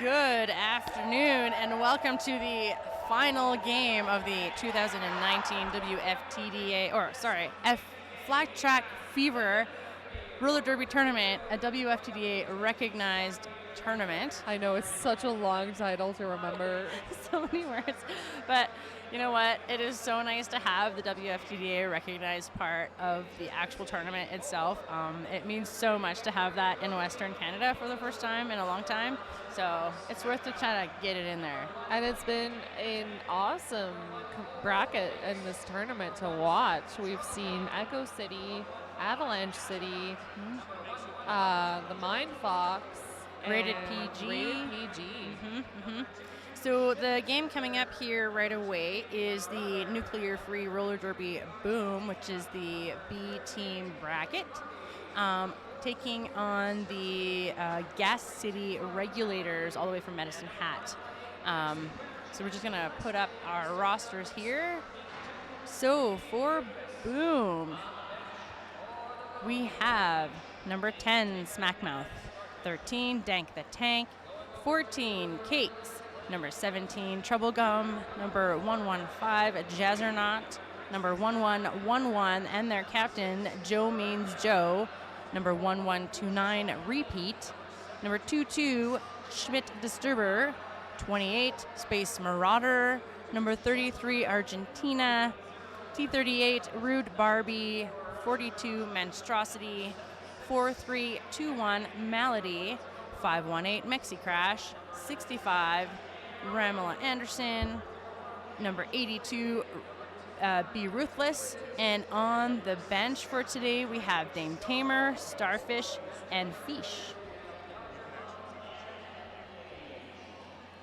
Good afternoon and welcome to the final game of the 2019 Flat Track Fever Roller Derby Tournament, a WFTDA recognized tournament. I know, it's such a long title to remember. So many words. But you know what? It is so nice to have the WFTDA recognized part of the actual tournament itself. It means so much to have that in Western Canada for the first time in a long time. So it's worth to try to get it in there. And it's been an awesome bracket in this tournament to watch. We've seen Echo City, Avalanche City, the Mind Fox, Rated PG. Rated PG. So the game coming up here right away is the Nuclear Free Roller Derby Boom, which is the B team bracket, taking on the Gas City Regulators all the way from Medicine Hat. So we're just going to put up our rosters here. So for Boom, we have number 10, Smackmouth, 13, Dank the Tank, 14, Cakes, number 17, Troublegum, number 115, Jazzernaut, number 1111, and their captain, Joe Means Joe, number 1129, Repeat, number 22, Schmidt Disturber, 28, Space Marauder, number 33, Argentina, T38, Rude Barbie, 42, Monstrosity, 4321, Malady, 518, Mexi Crash, 65, Ramela Anderson, number 82, Be Ruthless, and on the bench for today we have Dame Tamer, Starfish, and Fish.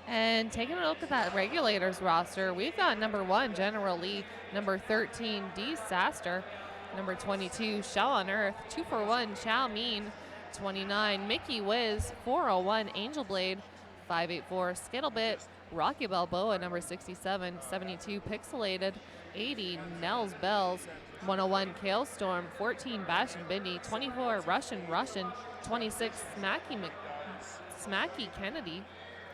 And taking a look at that Regulators roster, we've got number 1, General Lee, number 13, Disaster, number 22, Shell on Earth, 241, Chow Mean, 29, Mickey Wiz, 401, Angel Blade, 584, Skittlebit, Rocky Balboa, number 67, 72, Pixelated, 80, Nels Bells, 101, Kale Storm, 14, Bash and Bindi, 24, Russian, 26, Smacky Kennedy,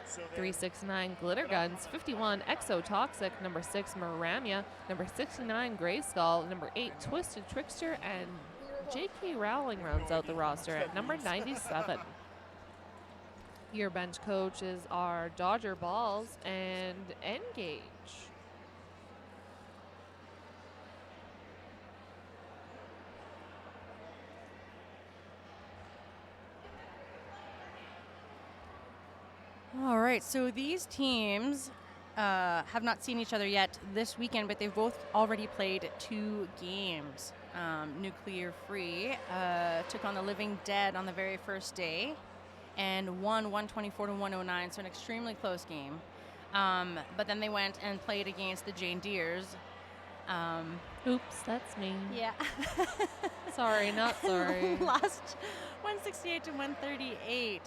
369, Glitter Guns, 51, Exotoxic, number 6, Maramia, number 69, Gray Skull, number 8, Twisted Trickster, and J.K. Rowling rounds out the roster at number 97. Your bench coaches are Dodger Balls and Engage. All right, so these teams have not seen each other yet this weekend, but they've both already played 2 games. Nuclear Free took on the Living Dead on the very first day and won 124 to 109, so an extremely close game. But then they went and played against the Jane Deers. Oops, that's me. Yeah. Sorry, not sorry. Lost 168 to 138.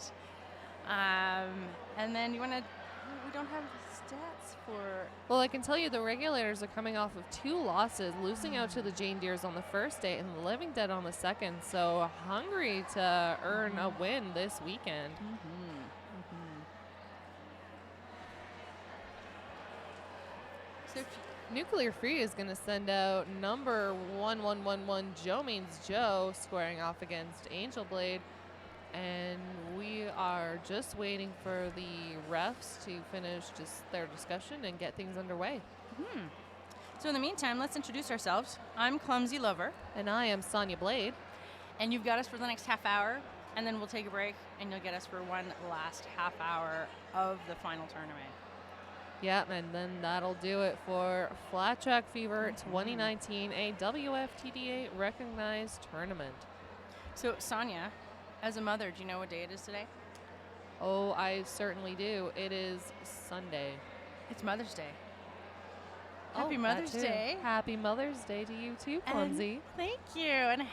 And then we don't have stats for... Well, I can tell you the Regulators are coming off of 2 losses, losing out to the Jane Deers on the first day and the Living Dead on the second. So hungry to earn a win this weekend. So Nuclear Free is going to send out number 1111 Joe Means Joe squaring off against Angel Blade. And we are just waiting for the refs to finish just their discussion and get things underway. So in the meantime, let's introduce ourselves. I'm Clumsy Lover. And I am Sonia Blade. And you've got us for the next half hour, and then we'll take a break, and you'll get us for one last half hour of the final tournament. Yeah, and then that'll do it for Flat Track Fever 2019, a WFTDA recognized tournament. So Sonia, as a mother, do you know what day it is today? Oh, I certainly do. It is Sunday. It's Mother's Day. Happy Mother's Day. Happy Mother's Day to you too, Clumsy. And thank you. And a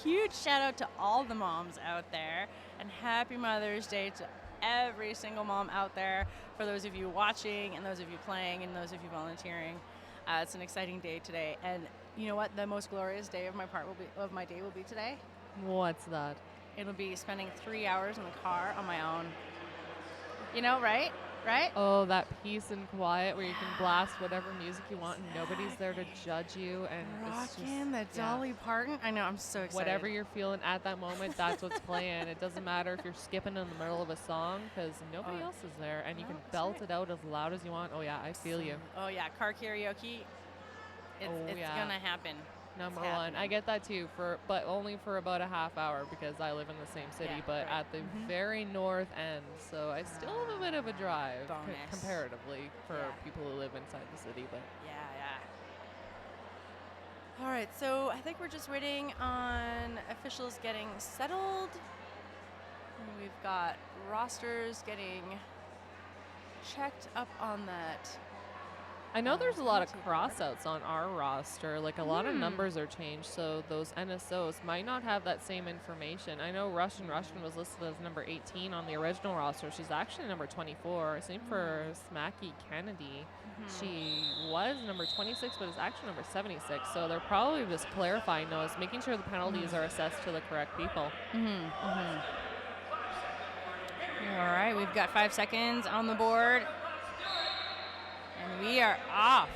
huge shout out to all the moms out there. And happy Mother's Day to every single mom out there. For those of you watching and those of you playing and those of you volunteering. It's an exciting day today. And you know what the most glorious day of my day will be today? What's that? It'll be spending 3 hours in the car on my own. You know, right? Right? Oh, that peace and quiet where you can blast whatever music you want and nobody's there to judge you, and it's just Rockin' the Dolly Parton. I know, I'm so excited. whatever you're feeling at that moment, that's what's playing. It doesn't matter if you're skipping in the middle of a song because nobody else is there, and you No, can that's belt right. it out as loud as you want. Oh yeah, I feel you. Oh yeah, car karaoke. It's yeah. gonna happen. Number It's one. I happening. get that too, but only for about a half hour because I live in the same city, Yeah, but right. at the very north end. So I still have a bit of a drive Bonus. comparatively for Yeah. people who live inside the city. But Yeah, yeah. All right, so I think we're just waiting on officials getting settled. And we've got rosters getting checked up on that. I know there's a lot of penalty board. crossouts on our roster. Like a lot of numbers are changed, so those NSOs might not have that same information. I know Russian was listed as number 18 on the original roster. She's actually number 24. Same for Smacky Kennedy. She was number 26, but is actually number 76. So they're probably just clarifying those, making sure the penalties are assessed to the correct people. All right, we've got 5 seconds on the board. And we are off.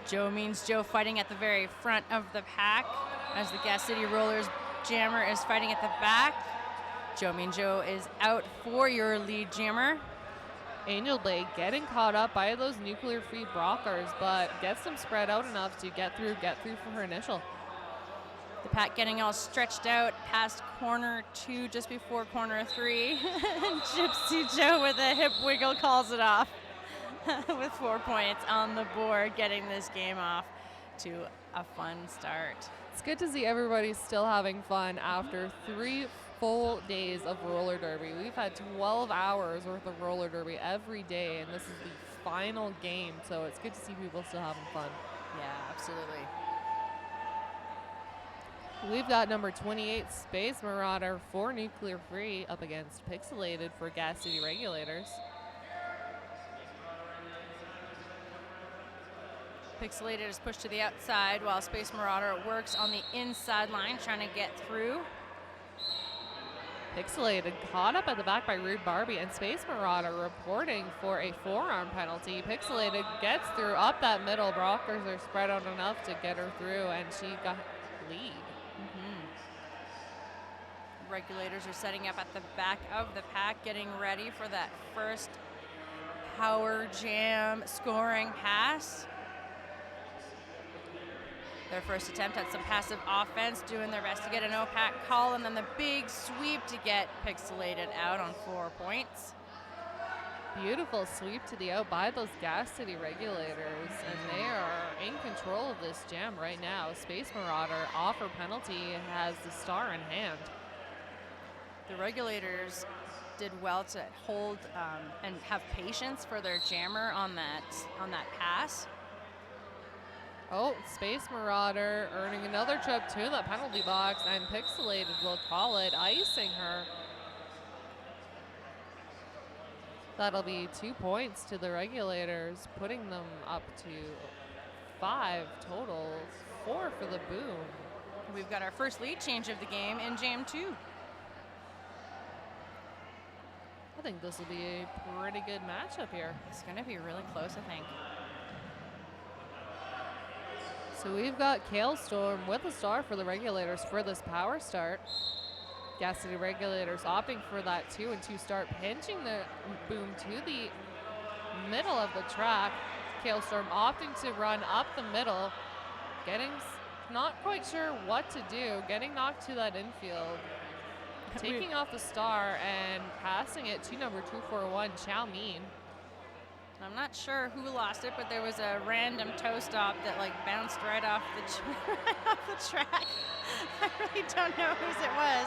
Joe Means Joe fighting at the very front of the pack as the Gas City Rollers jammer is fighting at the back. Joe Mean Joe is out for your lead jammer. Angel Blade getting caught up by those nuclear-free Brockers, but gets them spread out enough to get through for her initial. The pack getting all stretched out past corner 2 just before corner 3. Gypsy Joe with a hip wiggle calls it off with 4 points on the board, getting this game off to a fun start. It's good to see everybody still having fun after 3 full days of roller derby. We've had 12 hours worth of roller derby every day, and this is the final game, so it's good to see people still having fun. Yeah, absolutely. We've got number 28, Space Marauder for Nuclear Free up against Pixelated for Gas City Regulators. Pixelated is pushed to the outside while Space Marauder works on the inside line trying to get through. Pixelated caught up at the back by Rude Barbie, and Space Marauder reporting for a forearm penalty. Pixelated gets through up that middle. Brockers are spread out enough to get her through, and she got lead. Regulators are setting up at the back of the pack, getting ready for that first power jam scoring pass. Their first attempt at some passive offense, doing their best to get an OPAC call, and then the big sweep to get Pixelated out on 4 points. Beautiful sweep to the out by those Gas City Regulators, and they are in control of this jam right now. Space Marauder off her penalty has the star in hand. The Regulators did well to hold and have patience for their jammer on that pass. Oh, Space Marauder earning another trip to the penalty box, and Pixelated will call it, icing her. That'll be 2 points to the Regulators, putting them up to 5 total, 4 for the Boom. We've got our first lead change of the game in Jam 2. I think this will be a pretty good matchup here. It's going to be really close, I think. So we've got Kale Storm with a star for the Regulators for this power start. Gas City Regulators opting for that 2-2 start, pinching the Boom to the middle of the track. Kale Storm opting to run up the middle, not quite sure what to do, getting knocked to that infield. Taking off the star and passing it to number 241, Chow Mein. I'm not sure who lost it, but there was a random toe stop that bounced right off the track. I really don't know whose it was.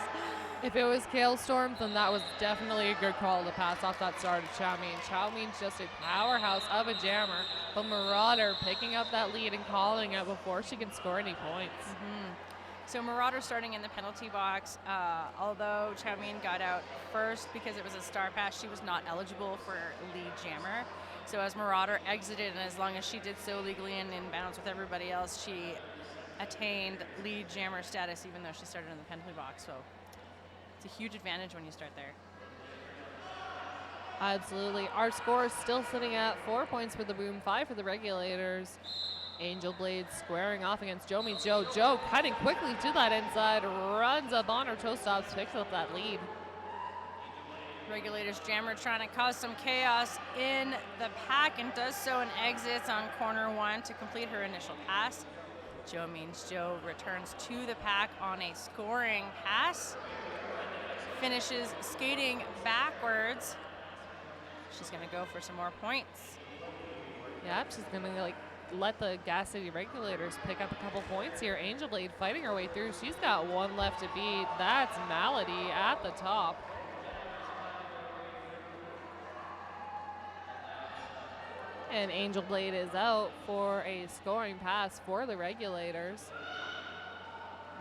If it was Kale Storm, then that was definitely a good call to pass off that star to Chow Mein. Chow Mein's just a powerhouse of a jammer, but Marauder picking up that lead and calling it before she can score any points. So Marauder starting in the penalty box. Although Chow Mein got out first because it was a star pass, she was not eligible for lead jammer. So as Marauder exited, and as long as she did so legally and in bounds with everybody else, she attained lead jammer status even though she started in the penalty box. So it's a huge advantage when you start there. Absolutely. Our score is still sitting at 4 points for the Boom, 5 for the Regulators. Angel Blade squaring off against Joe Means Joe. Joe cutting quickly to that inside, runs up on her toe stops, picks up that lead. Regulators Jammer trying to cause some chaos in the pack and does so and exits on corner 1 to complete her initial pass. Joe Means Joe returns to the pack on a scoring pass. Finishes skating backwards. She's gonna go for some more points. Yeah, she's gonna let the Gas City Regulators pick up a couple points here. Angel Blade fighting her way through. She's got one left to beat. That's Malady at the top. And Angel Blade is out for a scoring pass for the Regulators.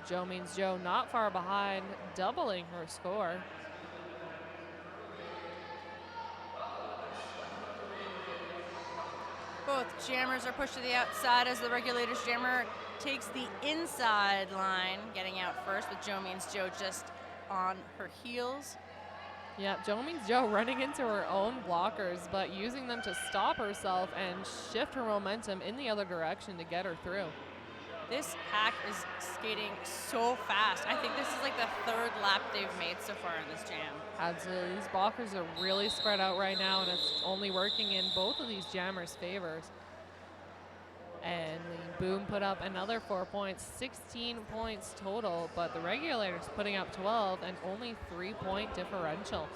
Joe Means Joe not far behind, doubling her score. Both jammers are pushed to the outside as the Regulators jammer takes the inside line, getting out first with Joe Means Joe just on her heels. Yeah, Joe Means Joe running into her own blockers, but using them to stop herself and shift her momentum in the other direction to get her through. This pack is skating so fast. I think this is like the 3rd lap they've made so far in this jam. Absolutely. These blockers are really spread out right now, and it's only working in both of these jammers' favors. And the Boom put up another 4 points, 16 points total, but the Regulators putting up 12 and only 3-point differential.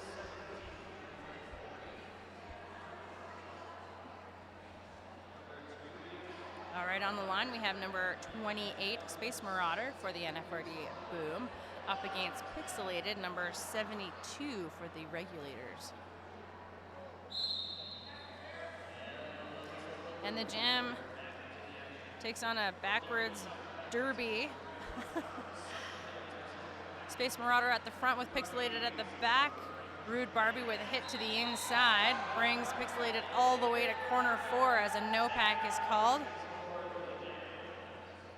All right, on the line we have number 28, Space Marauder for the nfrd Boom, up against Pixelated, number 72 for the Regulators. And the jam takes on a backwards derby. Space Marauder at the front with Pixelated at the back. Rude Barbie with a hit to the inside brings Pixelated all the way to corner 4 as a no pack is called.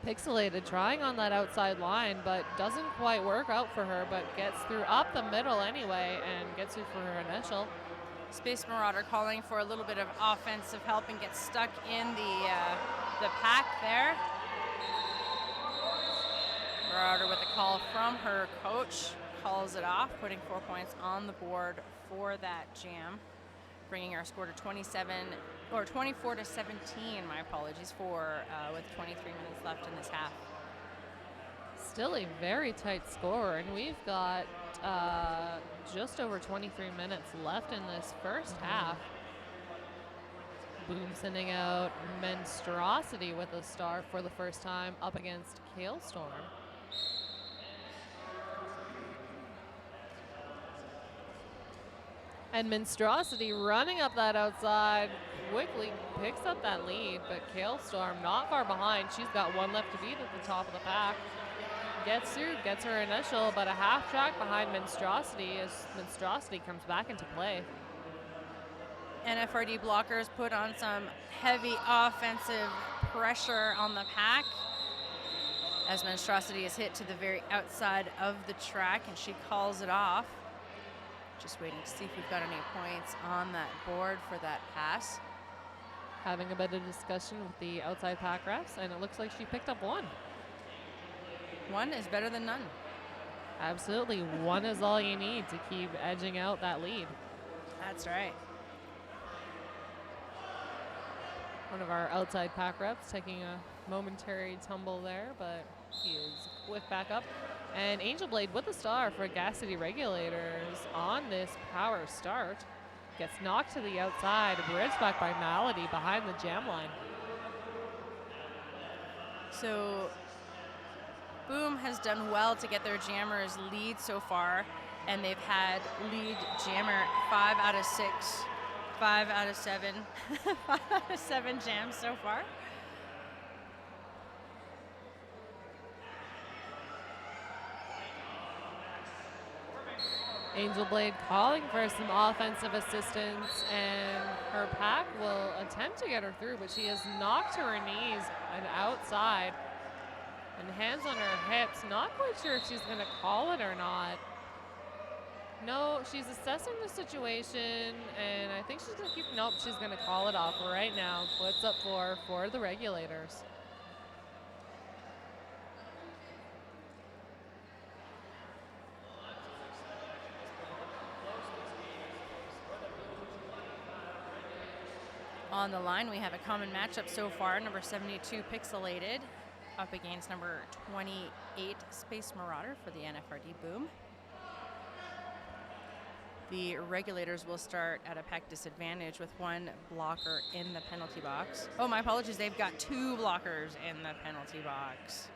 Pixelated trying on that outside line, but doesn't quite work out for her, but gets through up the middle anyway and gets through for her initial. Space Marauder calling for a little bit of offensive help and gets stuck in the pack there. Marauder with a call from her coach, calls it off, putting 4 points on the board for that jam, bringing our score to 24 to 17. My apologies with 23 minutes left in this half. Still a very tight score, and we've got just over 23 minutes left in this first half. Boom sending out Monstrosity with a star for the first time up against Kailstorm. And Monstrosity running up that outside, quickly picks up that lead, but Kailstorm not far behind. She's got one left to beat at the top of the pack. Gets through, gets her initial, but a half track behind Monstrosity as Monstrosity comes back into play. nfrd blockers put on some heavy offensive pressure on the pack as Monstrosity is hit to the very outside of the track, and she calls it off. Just waiting to see if we've got any points on that board for that pass. Having a bit of discussion with the outside pack refs, and it looks like she picked up one. One is better than none. Absolutely. One is all you need to keep edging out that lead. That's right. One of our outside pack reps taking a momentary tumble there, but he is quick back up. And Angel Blade with a star for Gas City Regulators on this power start. Gets knocked to the outside, bridged back by Malady behind the jam line. So Boom has done well to get their jammers lead so far, and they've had lead jammer 5 out of 6, 5 out of 7, 5 out of 7 jams so far. Angel Blade calling for some offensive assistance, and her pack will attempt to get her through, but she is knocked to her knees and outside and hands on her hips. Not quite sure if she's going to call it or not. No, she's assessing the situation, and I think she's going to keep. Nope, she's going to call it off right now. Blitz up for the regulators. On the line, we have a common matchup so far. Number 72, Pixelated, up against number 28, Space Marauder for the NFRD Boom. The regulators will start at a pack disadvantage with one blocker in the penalty box. Oh, my apologies. They've got two blockers in the penalty box.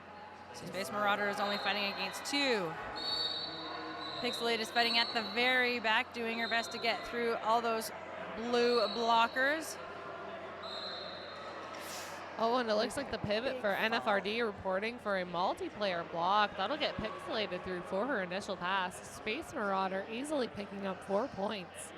So Space Marauder is only fighting against two. Pixelate is fighting at the very back, doing her best to get through all those blue blockers. Oh, and it looks like the pivot for NFRD reporting for a multiplayer block. That'll get Pixelated through for her initial pass. Space Marauder easily picking up 4 points.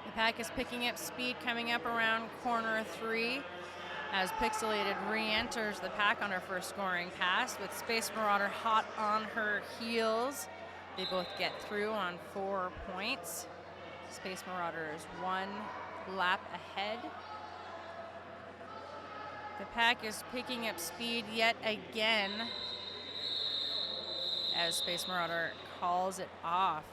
The pack is picking up speed coming up around corner 3 as Pixelated re-enters the pack on her first scoring pass with Space Marauder hot on her heels. They both get through on 4 points. Space Marauder is 1 lap ahead. The pack is picking up speed yet again as Space Marauder calls it off.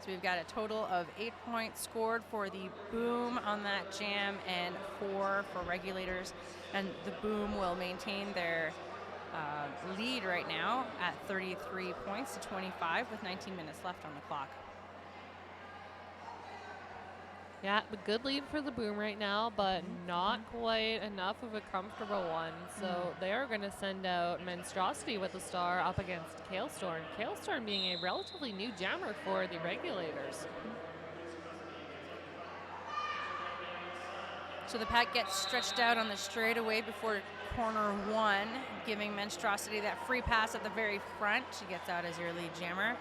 So we've got a total of 8 points scored for the Boom on that jam and 4 for regulators. And the Boom will maintain their lead right now at 33 points to 25 with 19 minutes left on the clock. Yeah, a good lead for the Boom right now, but not quite enough of a comfortable one. So they are going to send out Monstrosity with the star up against Kalestorm. Kalestorm being a relatively new jammer for the regulators. So the pack gets stretched out on the straightaway before corner 1, giving Monstrosity that free pass at the very front. She gets out as your lead jammer.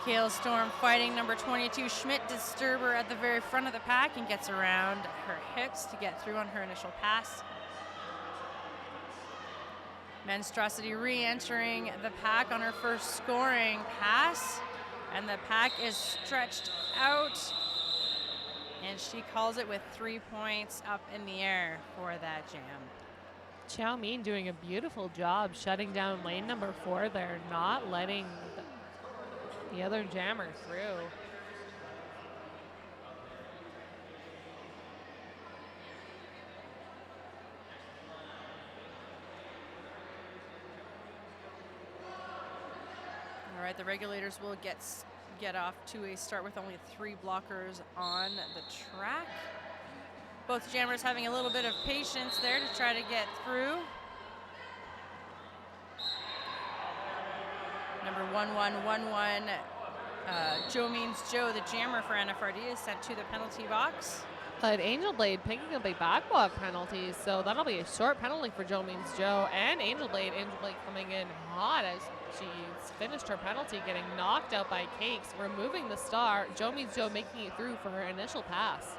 Kalestorm fighting number 22, Schmidt Disturber at the very front of the pack and gets around her hips to get through on her initial pass. Monstrosity re-entering the pack on her first scoring pass, and the pack is stretched out, and she calls it with 3 points up in the air for that jam. Chow Mein doing a beautiful job shutting down lane number 4 there, not letting the other jammer through. All right, the regulators will get off to a start with only 3 blockers on the track. Both jammers having a little bit of patience there to try to get through. Number 1111, Joe Means Joe, the jammer for NFRD, is sent to the penalty box. But Angel Blade picking up a backwalk penalty, so that'll be a short penalty for Joe Means Joe and Angel Blade. Angel Blade coming in hot as she's finished her penalty, getting knocked out by Cakes, removing the star. Joe Means Joe making it through for her initial pass.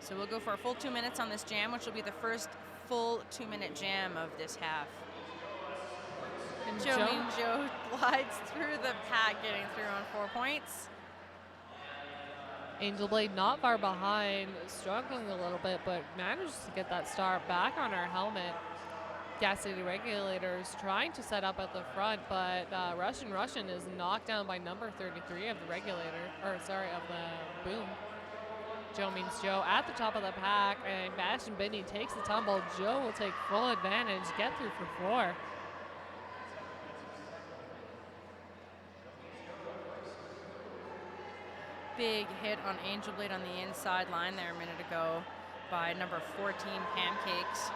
So we'll go for a full 2 minutes on this jam, which will be the first full 2-minute jam of this half. And Joe Means Joe glides through the pack, getting through on 4 points. Angel Blade not far behind, struggling a little bit, but manages to get that star back on her helmet. Gas City Regulators trying to set up at the front, but Russian is knocked down by number 33 of the of the Boom. Joe Means Joe at the top of the pack, and Bastion Bidney takes the tumble. Joe will take full advantage, get through for 4. Big hit on Angel Blade on the inside line there a minute ago by number 14, Pancakes.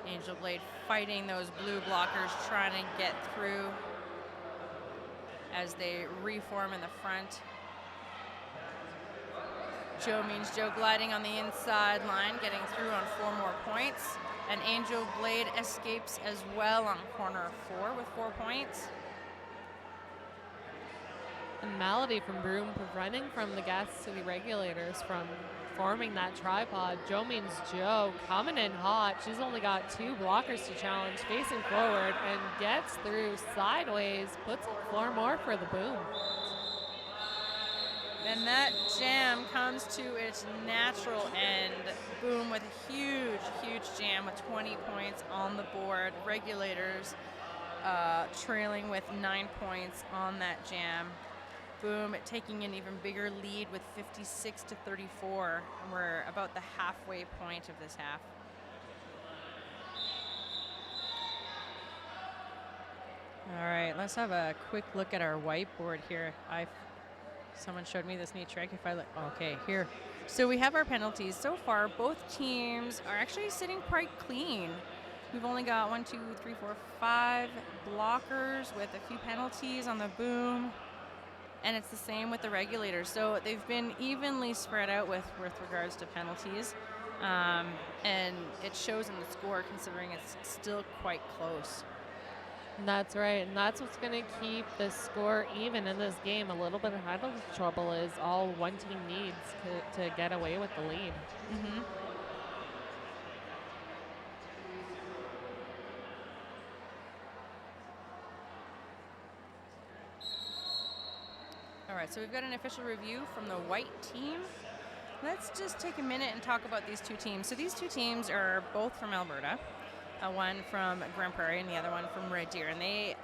Angel Blade fighting those blue blockers, trying to get through as they reform in the front. Joe Means Joe gliding on the inside line, getting through on 4 more points. And Angel Blade escapes as well on corner 4 with 4 points. And Malady from Broome preventing from the Gas City Regulators from forming that tripod. Joe Means Joe coming in hot. She's only got 2 blockers to challenge, facing forward, and gets through sideways, puts up 4 more for the Boom. And that jam comes to its natural end. Boom with a huge, huge jam with 20 points on the board. Regulators trailing with 9 points on that jam. Boom taking an even bigger lead with 56 to 34. And we're about the halfway point of this half. All right, let's have a quick look at our whiteboard here. Someone showed me this neat trick. If I look, okay, here. So we have our penalties. So far, both teams are actually sitting quite clean. We've only got 1, 2, 3, 4, 5 blockers with a few penalties on the Boom. And it's the same with the Regulators. So they've been evenly spread out with regards to penalties. And it shows in the score considering it's still quite close. That's right, and that's what's going to keep the score even in this game. A little bit ahead of trouble is all one team needs to get away with the lead. Mm-hmm. All right, so we've got an official review from the white team. Let's just take a minute and talk about these 2 teams. So these 2 teams are both from Alberta. One from Grand Prairie and the other one from Red Deer, and they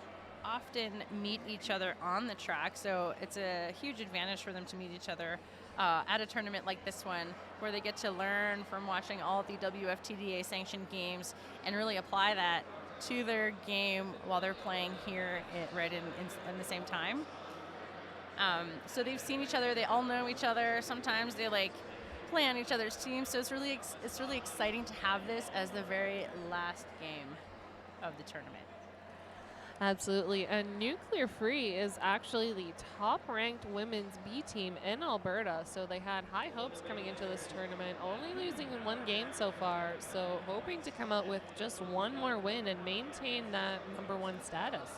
often meet each other on the track, so it's a huge advantage for them to meet each other at a tournament like this one, where they get to learn from watching all the WFTDA sanctioned games and really apply that to their game while they're playing here right in the same time. So they've seen each other, they all know each other. Sometimes they play on each other's teams, so it's really exciting to have this as the very last game of the tournament. Absolutely, and Nuclear Free is actually the top-ranked women's B team in Alberta, so they had high hopes coming into this tournament, only losing in 1 game so far, so hoping to come out with just 1 more win and maintain that #1 status.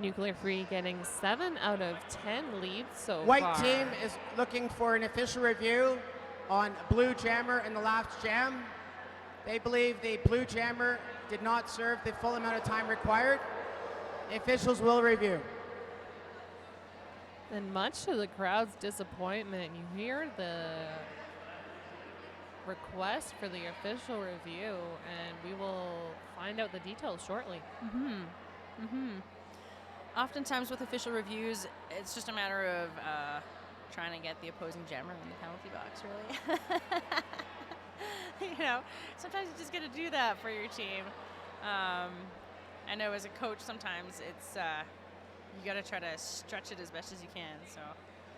Nuclear Free getting 7 out of 10 leads so far. White team is looking for an official review on Blue Jammer in the last jam. They believe the Blue Jammer did not serve the full amount of time required. The officials will review. And much to the crowd's disappointment, you hear the request for the official review, and we will find out the details shortly. Mm-hmm. Mm-hmm. Oftentimes with official reviews, it's just a matter of trying to get the opposing jammer in the penalty box, really. Sometimes you just got to do that for your team. I know as a coach, sometimes it's you got to try to stretch it as best as you can. So.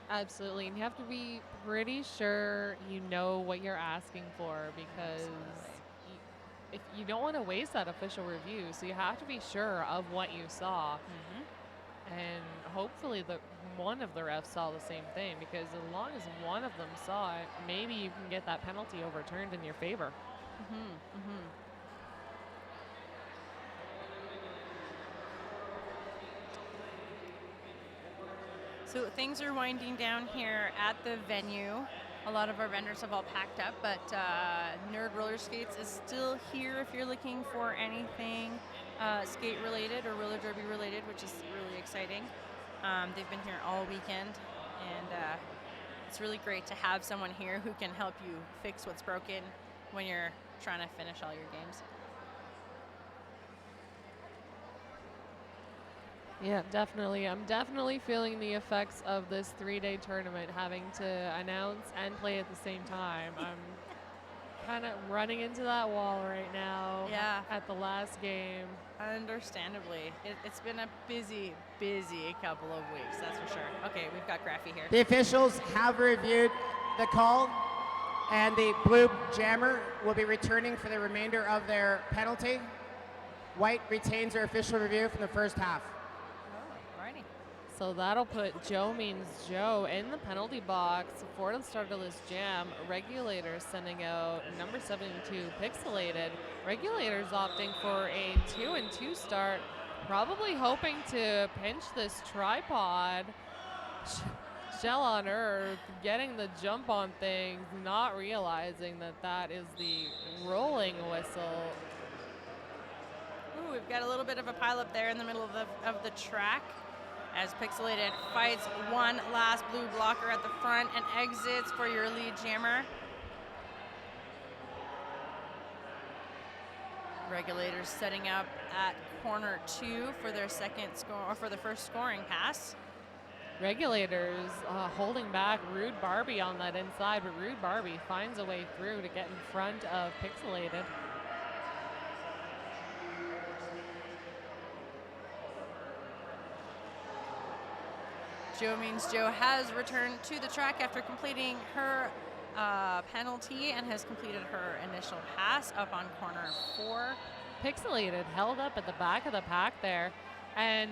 Absolutely, and you have to be pretty sure you know what you're asking for, because if you don't want to waste that official review, so you have to be sure of what you saw. Mm-hmm. And hopefully one of the refs saw the same thing, because as long as one of them saw it, maybe you can get that penalty overturned in your favor. Mm-hmm. Mm-hmm. So things are winding down here at the venue. A lot of our vendors have all packed up, but Nerd Roller Skates is still here if you're looking for anything skate related or roller derby related, which is really exciting. They've been here all weekend, and it's really great to have someone here who can help you fix what's broken when you're trying to finish all your games. Yeah, definitely. I'm definitely feeling the effects of this 3-day tournament, having to announce and play at the same time. I'm kind of running into that wall right now. Yeah. At the last game. Understandably. It's been a busy couple of weeks, that's for sure. Okay, we've got Graffy here. The officials have reviewed the call, and the Blue Jammer will be returning for the remainder of their penalty. White retains their official review from the first half. Alrighty. So that'll put Joe Means Joe in the penalty box for the start of this jam. Regulators sending out number 72, Pixelated. Regulators opting for a 2-2 start, Probably hoping to pinch this tripod. Shell on Earth getting the jump on things, not realizing that that is the rolling whistle. Ooh, we've got a little bit of a pileup there in the middle of the track as Pixelated fights one last blue blocker at the front and exits for your lead jammer. Regulators setting up at corner 2 for their second score, or for the first scoring pass. Regulators holding back Rude Barbie on that inside, but Rude Barbie finds a way through to get in front of Pixelated. Joe Means Joe has returned to the track after completing her penalty and has completed her initial pass up on corner 4. Pixelated held up at the back of the pack there and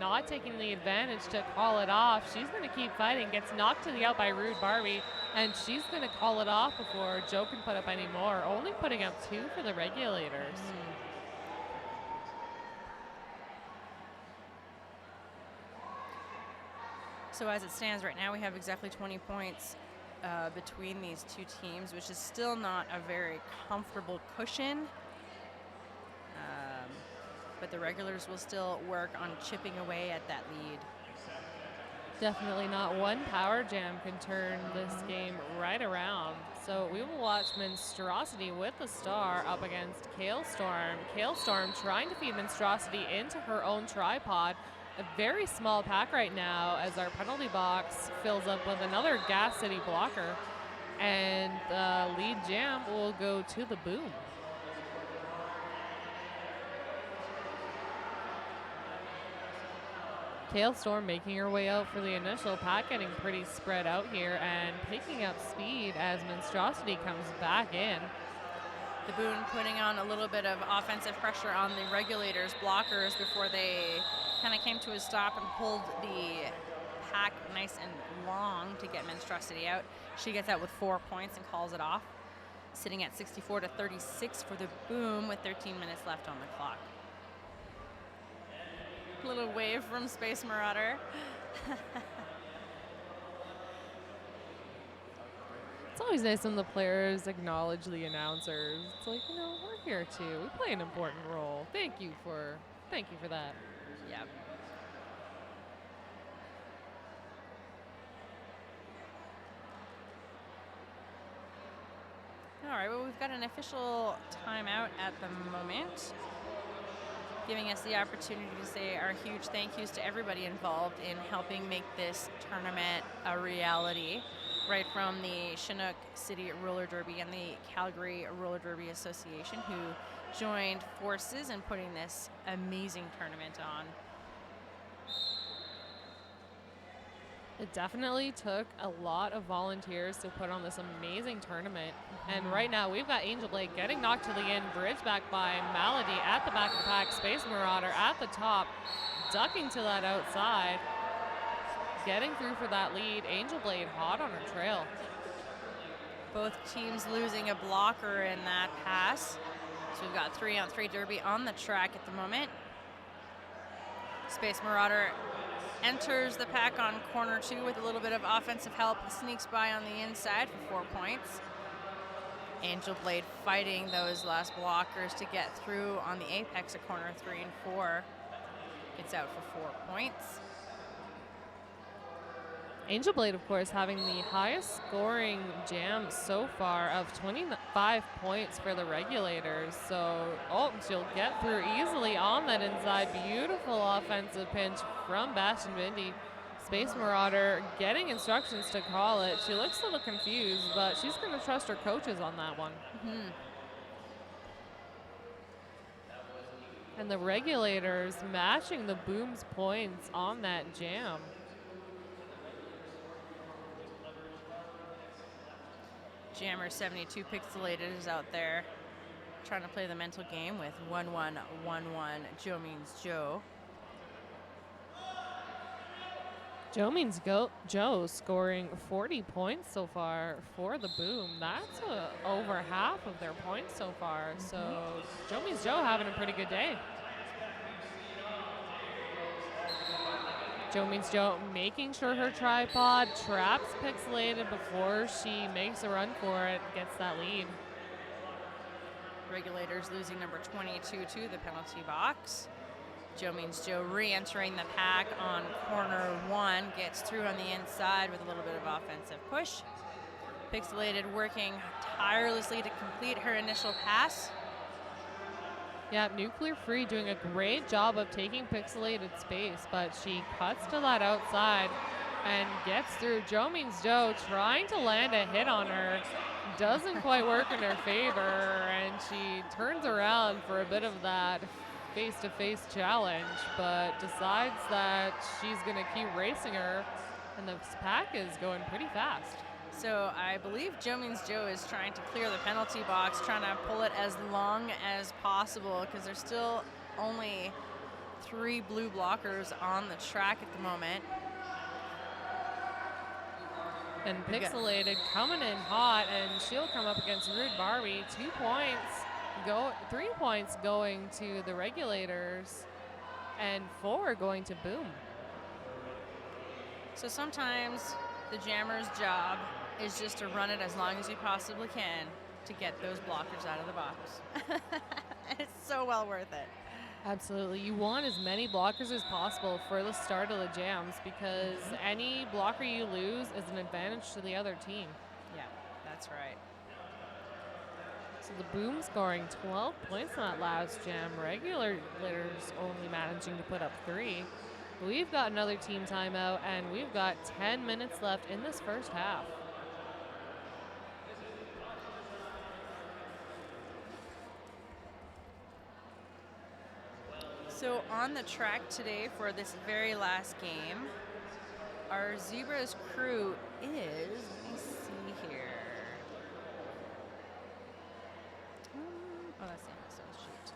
not taking the advantage to call it off. She's going to keep fighting, gets knocked to the out by Rude Barbie, and she's going to call it off before Joe can put up any more, only putting up 2 for the Regulators. So as it stands right now, we have exactly 20 points between these two teams, which is still not a very comfortable cushion. But the Regulars will still work on chipping away at that lead. Definitely not one power jam can turn this game right around. So we will watch Monstrosity with the star up against Kalestorm. Kalestorm trying to feed Monstrosity into her own tripod. A very small pack right now as our penalty box fills up with another Gas City blocker. And the lead jam will go to the Boom. Kalestorm making her way out for the initial pack, getting pretty spread out here and picking up speed as Monstrosity comes back in. The Boon putting on a little bit of offensive pressure on the Regulators blockers before they kind of came to a stop and pulled the pack nice and long to get Monstrosity out. She gets out with 4 points and calls it off, sitting at 64-36 for the Boom with 13 minutes left on the clock. Little wave from Space Marauder. It's always nice when the players acknowledge the announcers. It's like, you know, we're here too. We play an important role. Thank you for that. Yeah. All right, well, we've got an official timeout at the moment, giving us the opportunity to say our huge thank yous to everybody involved in helping make this tournament a reality, right from the Chinook City Roller Derby and the Calgary Roller Derby Association, who joined forces in putting this amazing tournament on. It definitely took a lot of volunteers to put on this amazing tournament. And right now we've got Angel Blade getting knocked to the end, bridge back by Malady at the back of the pack, Space Marauder at the top, ducking to that outside, getting through for that lead. Angel Blade hot on her trail. Both teams losing a blocker in that pass. So we've got 3-on-3 derby on the track at the moment. Space Marauder enters the pack on corner 2 with a little bit of offensive help, sneaks by on the inside for 4 points. Angel Blade fighting those last blockers to get through on the apex of corner 3 and 4. Gets out for 4 points. Angel Blade, of course, having the highest scoring jam so far of 25 points for the Regulators. So, she'll get through easily on that inside. Beautiful offensive pinch from Bastion Bindi. Space Marauder getting instructions to call it. She looks a little confused, but she's going to trust her coaches on that one. And the Regulators matching the Boom's points on that jam. Jammer 72 Pixelated is out there trying to play the mental game with 1-1-1-1 Joe Means Joe. Joe Means Joe scoring 40 points so far for the Boom. That's over half of their points so far. So Joe Means Joe having a pretty good day. Joe Means Joe making sure her tripod traps Pixelated before she makes a run for it, gets that lead. Regulators losing number 22 to the penalty box. Joe Means Joe re-entering the pack on corner 1, gets through on the inside with a little bit of offensive push. Pixelated working tirelessly to complete her initial pass. Yeah, Nuclear Free doing a great job of taking Pixelated space, but she cuts to that outside and gets through. Joe Means Joe trying to land a hit on her. Doesn't quite work in her favor, and she turns around for a bit of that face-to-face challenge, but decides that she's going to keep racing her, and the pack is going pretty fast. So I believe Joe Means Joe is trying to clear the penalty box, trying to pull it as long as possible because there's still only 3 blue blockers on the track at the moment. And Pixelated coming in hot, and she'll come up against Rude Barbie. 2 points, 3 points going to the Regulators, and 4 going to Boom. So sometimes the jammer's job is just to run it as long as you possibly can to get those blockers out of the box. It's so well worth it. Absolutely. You want as many blockers as possible for the start of the jams because any blocker you lose is an advantage to the other team. Yeah, that's right. So the Boom scoring 12 points in that last jam. Regulators only managing to put up 3. We've got another team timeout, and we've got 10 minutes left in this first half. So on the track today for this very last game, our Zebras crew is, let me see here. Oh, that's the NSO sheet.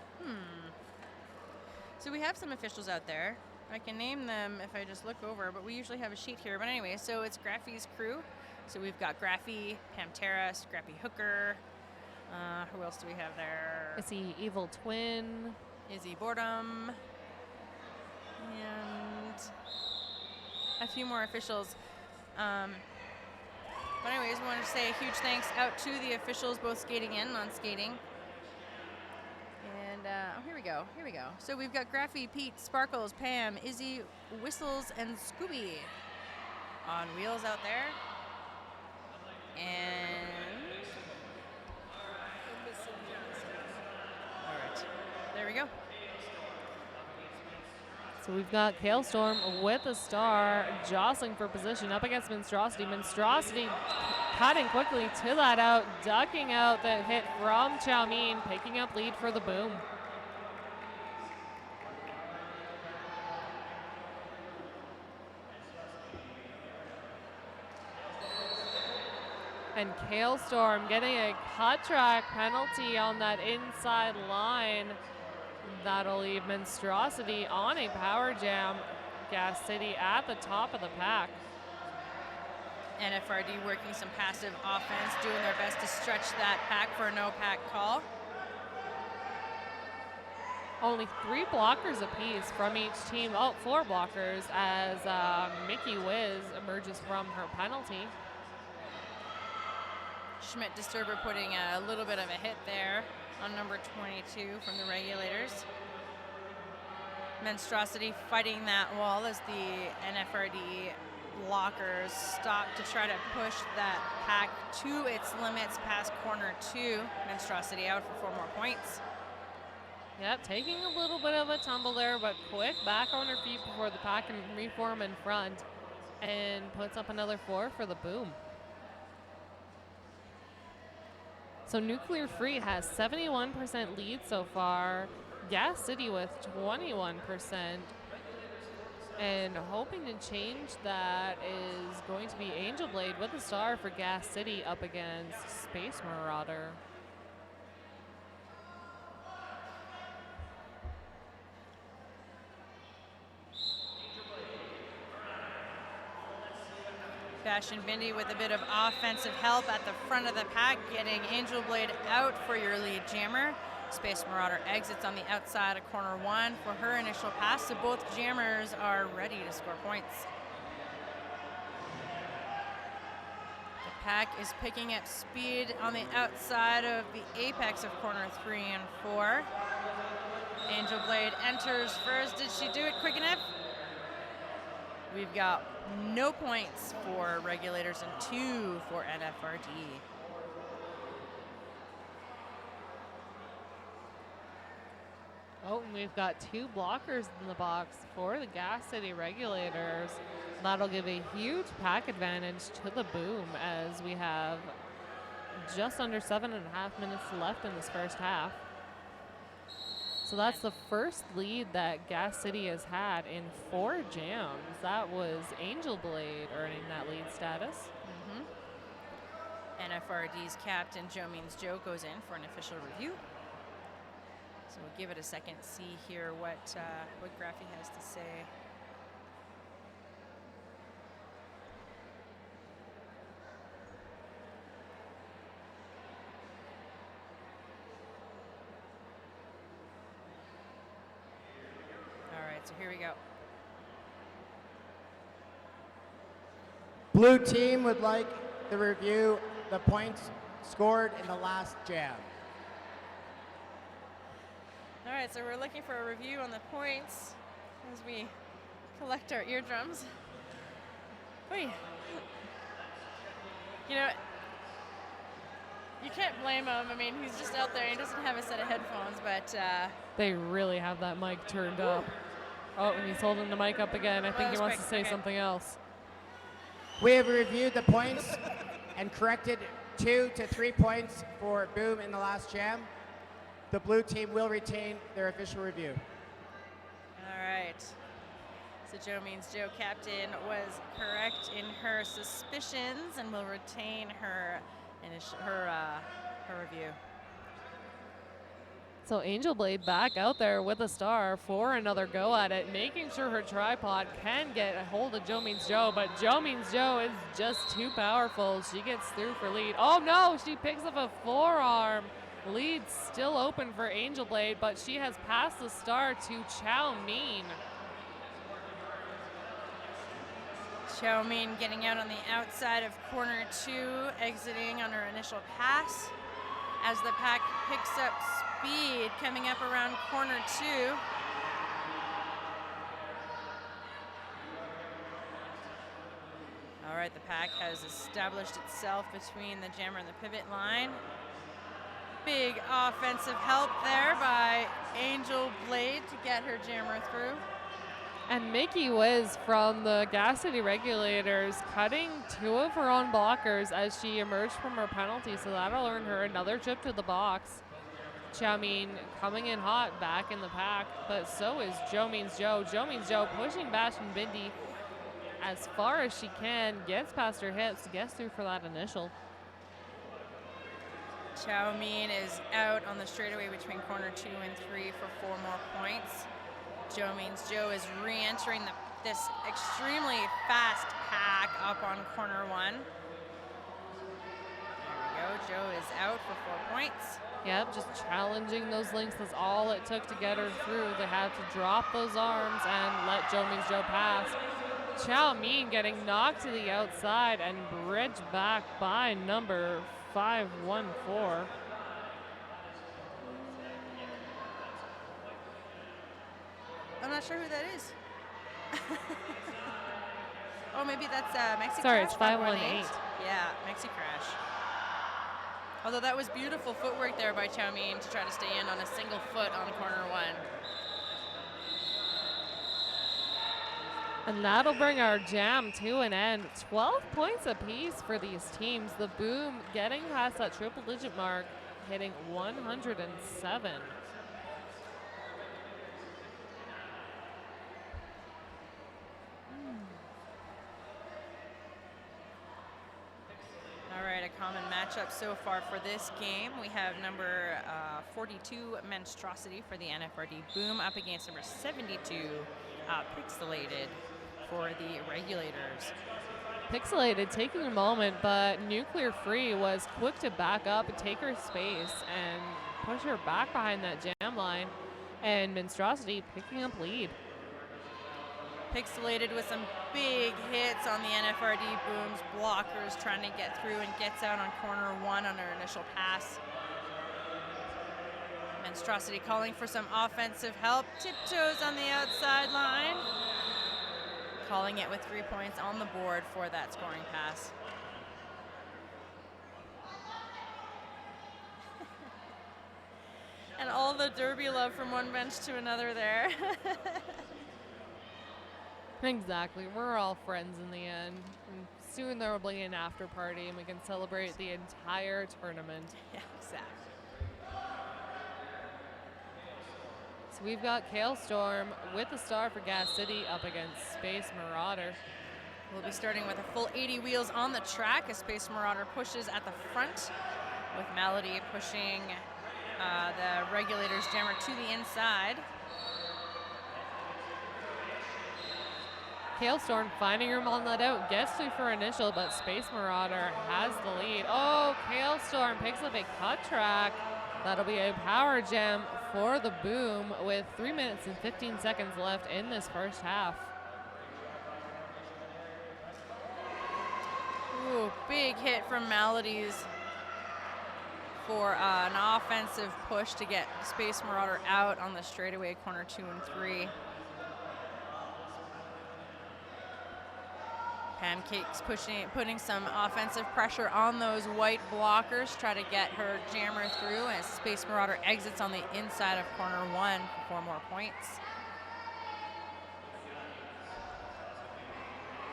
So we have some officials out there. I can name them if I just look over, but we usually have a sheet here. But anyway, so it's Graffy's crew. So we've got Graffy, Pamtera, Scrappy Hooker. Who else do we have there? Izzy Evil Twin. Izzy Boredom, and a few more officials. But anyways, we want to say a huge thanks out to the officials, both skating and non-skating. And here we go. So we've got Graffy, Pete, Sparkles, Pam, Izzy, Whistles, and Scooby on wheels out there. And all right, there we go. So we've got Kailstorm with a star jostling for position up against Monstrosity. Monstrosity cutting quickly to that out, ducking out the hit from Chow Mein, picking up lead for the Boom. And Kailstorm getting a cut track penalty on that inside line. That'll leave Monstrosity on a power jam. Gas City at the top of the pack. nfrd working some passive offense, doing their best to stretch that pack for a no-pack call. Only 3 blockers apiece from each team. Oh, 4 blockers as Mickey Wiz emerges from her penalty. Schmidt Disturber putting a little bit of a hit there on number 22 from the Regulators. Monstrosity fighting that wall as the nfrd blockers stop to try to push that pack to its limits past corner 2. Monstrosity out for 4 more points. Yep, taking a little bit of a tumble there, but quick back on her feet before the pack can reform in front and puts up another 4 for the Boom. So Nuclear Free has 71% lead so far. Gas City with 21%. And hoping to change that is going to be Angel Blade with a star for Gas City up against Space Marauder. Bastion Bindi with a bit of offensive help at the front of the pack, getting Angel Blade out for your lead jammer. Space Marauder exits on the outside of corner 1 for her initial pass, so both jammers are ready to score points. The pack is picking up speed on the outside of the apex of corner 3 and 4. Angel Blade enters first. Did she do it quick enough? We've got no points for Regulators and 2 for nfrd. Oh, and we've got 2 blockers in the box for the Gas City Regulators. That'll give a huge pack advantage to the Boom as we have just under 7.5 minutes left in this first half. So that's the first lead that Gas City has had in 4 jams. That was Angel Blade earning that lead status. nfrd's captain, Joe Means Joe, goes in for an official review. So we'll give it a second, see here what Graffy has to say. All right, so here we go. Blue team would like to review the points scored in the last jam. All right, so we're looking for a review on the points as we collect our eardrums. Wait. You know, you can't blame him. I mean, he's just out there. He doesn't have a set of headphones, but They really have that mic turned up. Oh, and he's holding the mic up again. I think he wants to say something else. We have reviewed the points and corrected 2 to 3 points for Boom in the last jam. The blue team will retain their official review. all right. So Joe Means Joe, captain, was correct in her suspicions and will retain her review. So Angel Blade back out there with a star for another go at it, making sure her tripod can get a hold of Joe Means Joe, but Joe Means Joe is just too powerful. She gets through for lead. Oh no, she picks up a forearm. Lead still open for Angel Blade, but she has passed the star to Chow Mein. Chow Mein getting out on the outside of corner 2, exiting on her initial pass. As the pack picks up speed, coming up around corner 2. All right, the pack has established itself between the jammer and the pivot line. Big offensive help there by Angel Blade to get her jammer through. And Mickey Wiz from the Gas City Regulators cutting 2 of her own blockers as she emerged from her penalty, so that'll earn her another trip to the box. Chow Mein coming in hot back in the pack, but so is Joe Means Joe. Joe Means Joe pushing Bastion Bindi as far as she can, gets past her hips, gets through for that initial. Chow Mein is out on the straightaway between corner 2 and 3 for 4 more points. Joe Means Joe is re-entering this extremely fast pack up on corner 1. There we go. Joe is out for 4 points. Yep, just challenging those links. That's all it took to get her through. They had to drop those arms and let Joe Means Joe pass. Chow Mein getting knocked to the outside and bridged back by number 514. I'm not sure who that is. Oh, maybe that's Mexi Sorry, Crash. it's 518. Yeah, Mexi Crash. Although that was beautiful footwork there by Chow Mein to try to stay in on a single foot on corner 1. And that'll bring our jam to an end. 12 points apiece for these teams. The Boom getting past that triple-digit mark, hitting 107. All right, a common matchup so far for this game. We have number 42, Monstrosity for the nfrd Boom, up against number 72, Pixelated for the Regulators. Pixelated taking a moment, but Nuclear Free was quick to back up and take her space and push her back behind that jam line, and Monstrosity picking up lead. Pixelated with some big hits on the nfrd booms, blockers trying to get through, and gets out on corner 1 on her initial pass. Monstrosity calling for some offensive help, tiptoes on the outside line, calling it with 3 points on the board for that scoring pass. And all the derby love from one bench to another there. Exactly. We're all friends in the end. And soon there will be an after party and we can celebrate the entire tournament. Yeah, exactly. So we've got Kale Storm with the star for Gas City up against Space Marauder. We'll be starting with a full 80 wheels on the track as Space Marauder pushes at the front, with Melody pushing the Regulators jammer to the inside. Kale Storm finding room on that out, gets through for initial, but Space Marauder has the lead. Oh, Kale Storm picks up a cut track. That'll be a power jam for the boom with 3 minutes and 15 seconds left in this first half. Ooh, big hit from Melodies for an offensive push to get Space Marauder out on the straightaway corner 2 and 3. Pancakes putting some offensive pressure on those white blockers, try to get her jammer through as Space Marauder exits on the inside of corner 1 for 4 more points.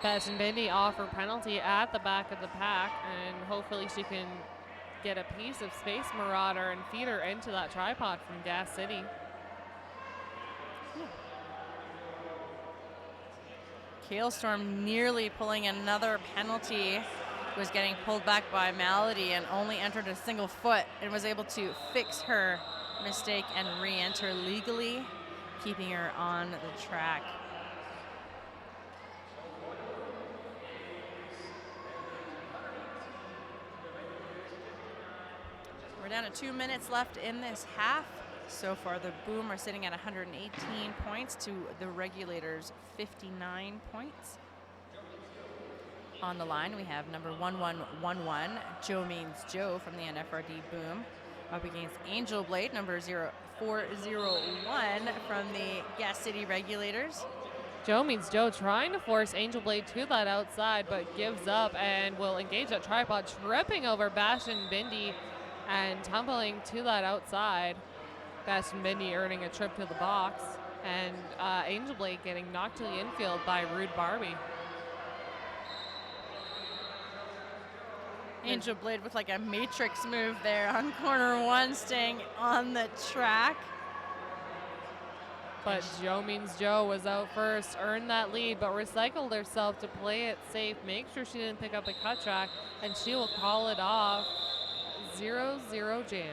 Bastion Bindi off her penalty at the back of the pack, and hopefully she can get a piece of Space Marauder and feed her into that tripod from Gas City. Kale Storm nearly pulling another penalty, was getting pulled back by Melody and only entered a single foot and was able to fix her mistake and re-enter legally, keeping her on the track. We're down to 2 minutes left in this half. So far, the Boom are sitting at 118 points to the Regulators' 59 points. On the line, we have number 1111, Joe Means Joe from the nfrd Boom, up against Angel Blade, number 0401 from the Gas City Regulators. Joe Means Joe trying to force Angel Blade to that outside, but gives up and will engage that tripod, tripping over Bastion Bindi and tumbling to that outside. Bastion Bindi earning a trip to the box, and Angel Blade getting knocked to the infield by Rude Barbie. Angel Blade with like a matrix move there on corner 1, staying on the track. But Joe Means Joe was out first, earned that lead, but recycled herself to play it safe, make sure she didn't pick up a cut track, and she will call it off. 0-0 jam.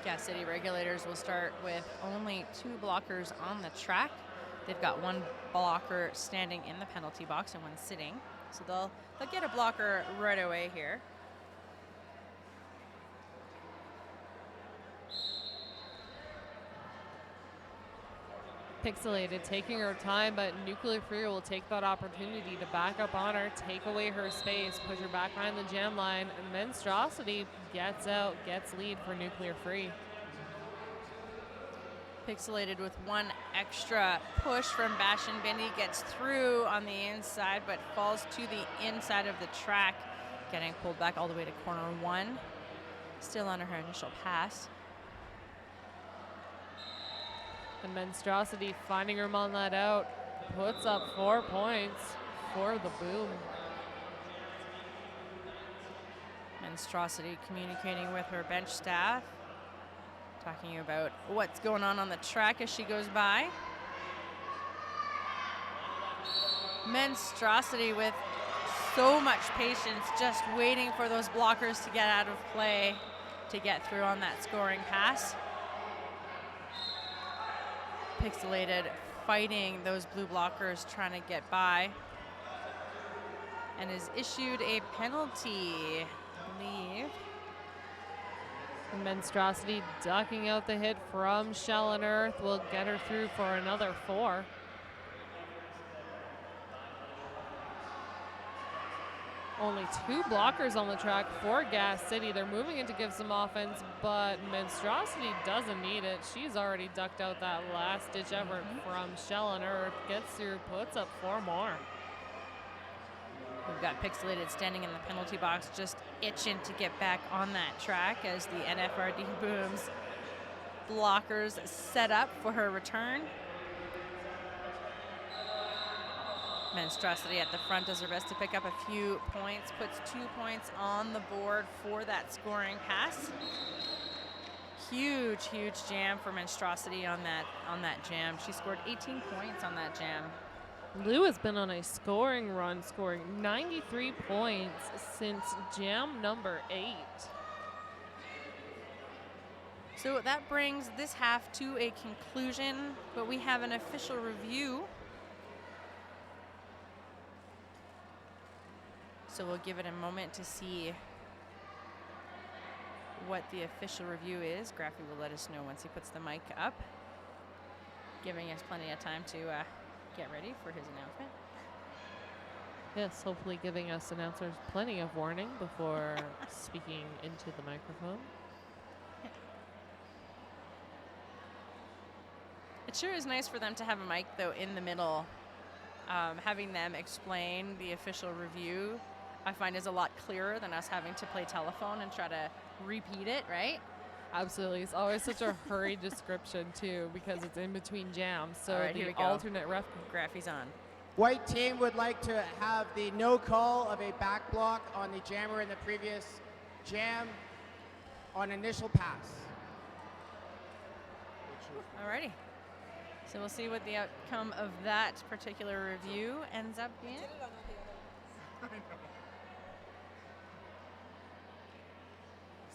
Gas City Regulators will start with only 2 blockers on the track. They've got 1 blocker standing in the penalty box and 1 sitting. So they'll get a blocker right away here. Pixelated taking her time, but Nuclear Fury will take that opportunity to back up on her, take away her space, push her back behind the jam line, and Monstrosity gets out, gets lead for Nuclear Free. Pixelated with 1 extra push from Bastion Bindi, gets through on the inside, but falls to the inside of the track, getting pulled back all the way to corner 1. Still under her initial pass. And Monstrosity finding room on that out, puts up 4 points for the Boom. Monstrosity communicating with her bench staff, talking about what's going on the track as she goes by. Monstrosity with so much patience, just waiting for those blockers to get out of play to get through on that scoring pass. pixelated, fighting those blue blockers, trying to get by, and is issued a penalty, I believe. Monstrosity ducking out the hit from Shell and Earth will get her through for another 4. Only 2 blockers on the track for Gas City. They're moving in to give some offense, but Monstrosity doesn't need it. She's already ducked out that last ditch effort from Shell and Earth. Gets through, puts up 4 more. We've got Pixelated standing in the penalty box, just itching to get back on that track as the NFRD Booms blockers set up for her return. Monstrosity at the front does her best to pick up a few points, puts 2 points on the board for that scoring pass. Huge, huge jam for Monstrosity on that jam. She scored 18 points on that jam. Lou has been on a scoring run, scoring 93 points since jam number 8. So that brings this half to a conclusion, but we have an official review. So we'll give it a moment to see what the official review is. Graffy will let us know once he puts the mic up, giving us plenty of time to get ready for his announcement. Yes, hopefully giving us announcers plenty of warning before speaking into the microphone. It sure is nice for them to have a mic, though, in the middle. Having them explain the official review, I find, is a lot clearer than us having to play telephone and try to repeat it, right? Absolutely. It's always such a hurried description, too, because it's in between jams. So all right, here the we go. alternate ref. Graffy's on. White team would like to have the no call of a back block on the jammer in the previous jam on initial pass. Alrighty. So we'll see what the outcome of that particular review ends up being.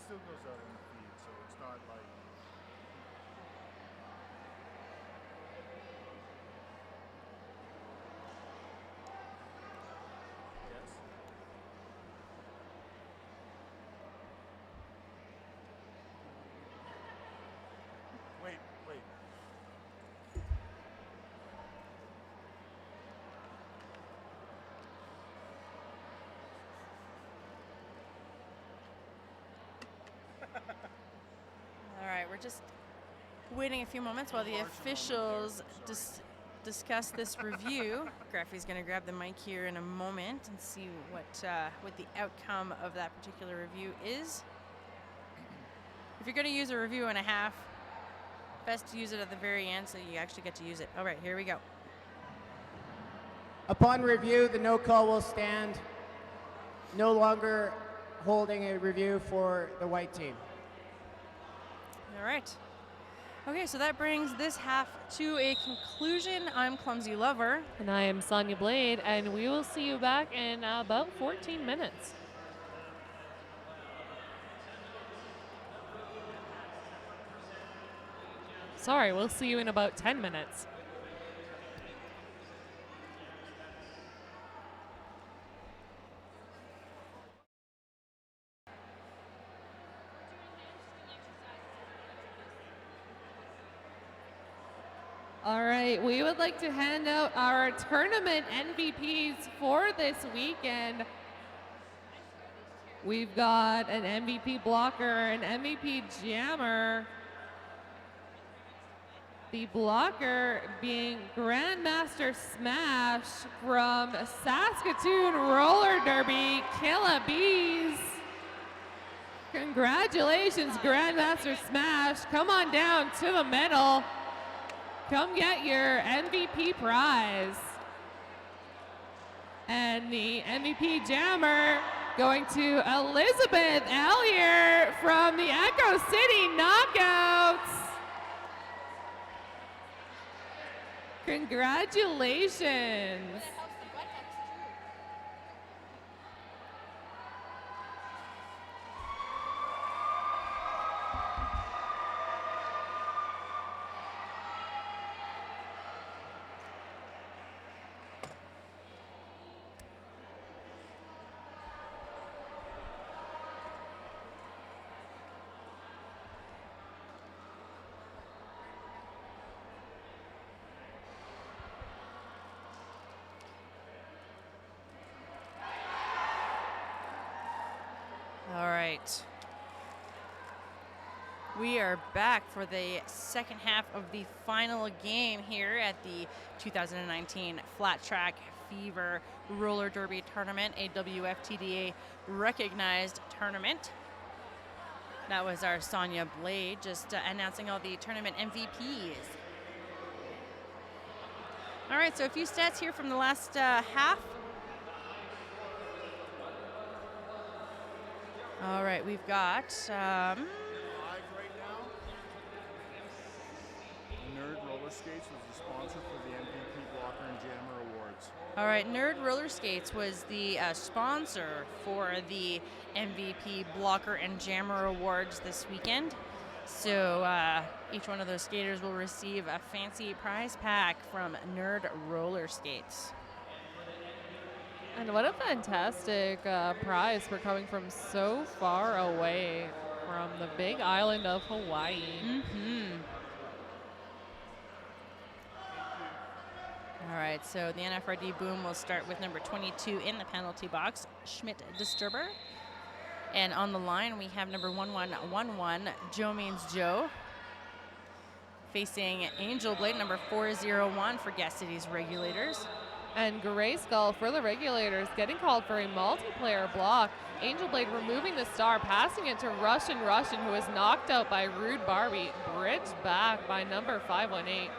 Still goes out on the feed, so it's not like. Yes. Wait. All right, we're just waiting a few moments while the officials discuss this review. Graffy's going to grab the mic here in a moment and see what the outcome of that particular review is. If you're going to use a review and a half, best to use it at the very end so you actually get to use it. All right, here we go. Upon review, the no call will stand, no longer holding a review for the white team. All right. Okay, so that brings this half to a conclusion. I'm Clumsy Lover. And I am Sonia Blade, and we will see you back in about 14 minutes. Sorry, we'll see you in about 10 minutes. All right, we would like to hand out our tournament MVPs for this weekend. We've got an MVP blocker, an MVP jammer. The blocker being Grandmaster Smash from Saskatoon Roller Derby, Killa Bees. Congratulations, Grandmaster Smash. Come on down to the middle. Come get your MVP prize. And the MVP jammer going to Elizabeth Ellier from the Echo City Knockouts. Congratulations. We are back for the second half of the final game here at the 2019 Flat Track Fever Roller Derby Tournament, a WFTDA recognized tournament. That was our Sonia Blade just announcing all the tournament MVPs. All right, so a few stats here from the last half. All right, we've got Live right now. Nerd Roller Skates was the sponsor for the MVP Blocker and Jammer Awards. all right, Nerd Roller Skates was the sponsor for the MVP Blocker and Jammer Awards this weekend. So each one of those skaters will receive a fancy prize pack from Nerd Roller Skates. And what a fantastic prize for coming from so far away from the big island of Hawaii. Mm-hmm. All right, so the NFRD boom will start with number 22 in the penalty box, Schmidt Disturber. And on the line, we have number 1111, Joe Means Joe, facing Angel Blade, number 401 for Gas City's Regulators. And Gray Skull for the Regulators, getting called for a multiplayer block. Angel Blade removing the star, passing it to Russian, who is knocked out by Rude Barbie, bridged back by number 518.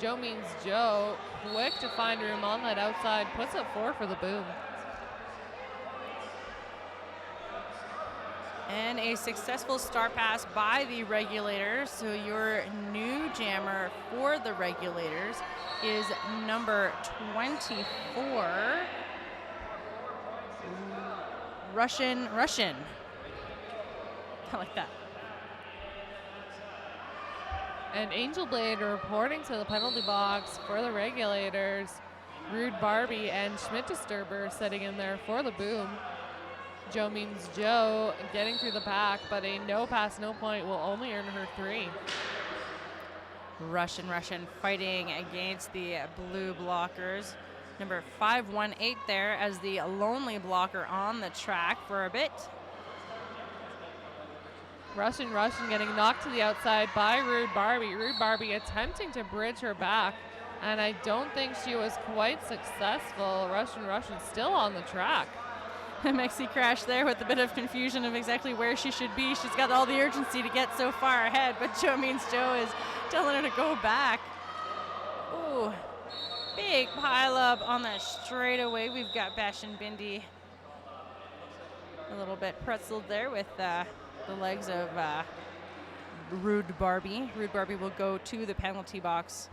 Joe Means Joe, quick to find room on that outside, puts up 4 for the boom. And a successful star pass by the Regulators. So your new jammer for the Regulators is number 24, Russian. I like that. And Angel Blade reporting to the penalty box for the Regulators. Rude Barbie and Schmidt Disturber sitting in there for the boom. Joe Means Joe getting through the pack, but a no pass, no point will only earn her 3. Russian fighting against the blue blockers. Number 518 there as the lonely blocker on the track for a bit. Russian getting knocked to the outside by Rude Barbie. Rude Barbie attempting to bridge her back, and I don't think she was quite successful. Russian still on the track. Mexi crash there with a bit of confusion of exactly where she should be. She's got all the urgency to get so far ahead, but Joe Means Joe is telling her to go back. Ooh, big pile up on the straightaway. We've got Bash and Bindi a little bit pretzeled there with the legs of Rude Barbie. Rude Barbie will go to the penalty box.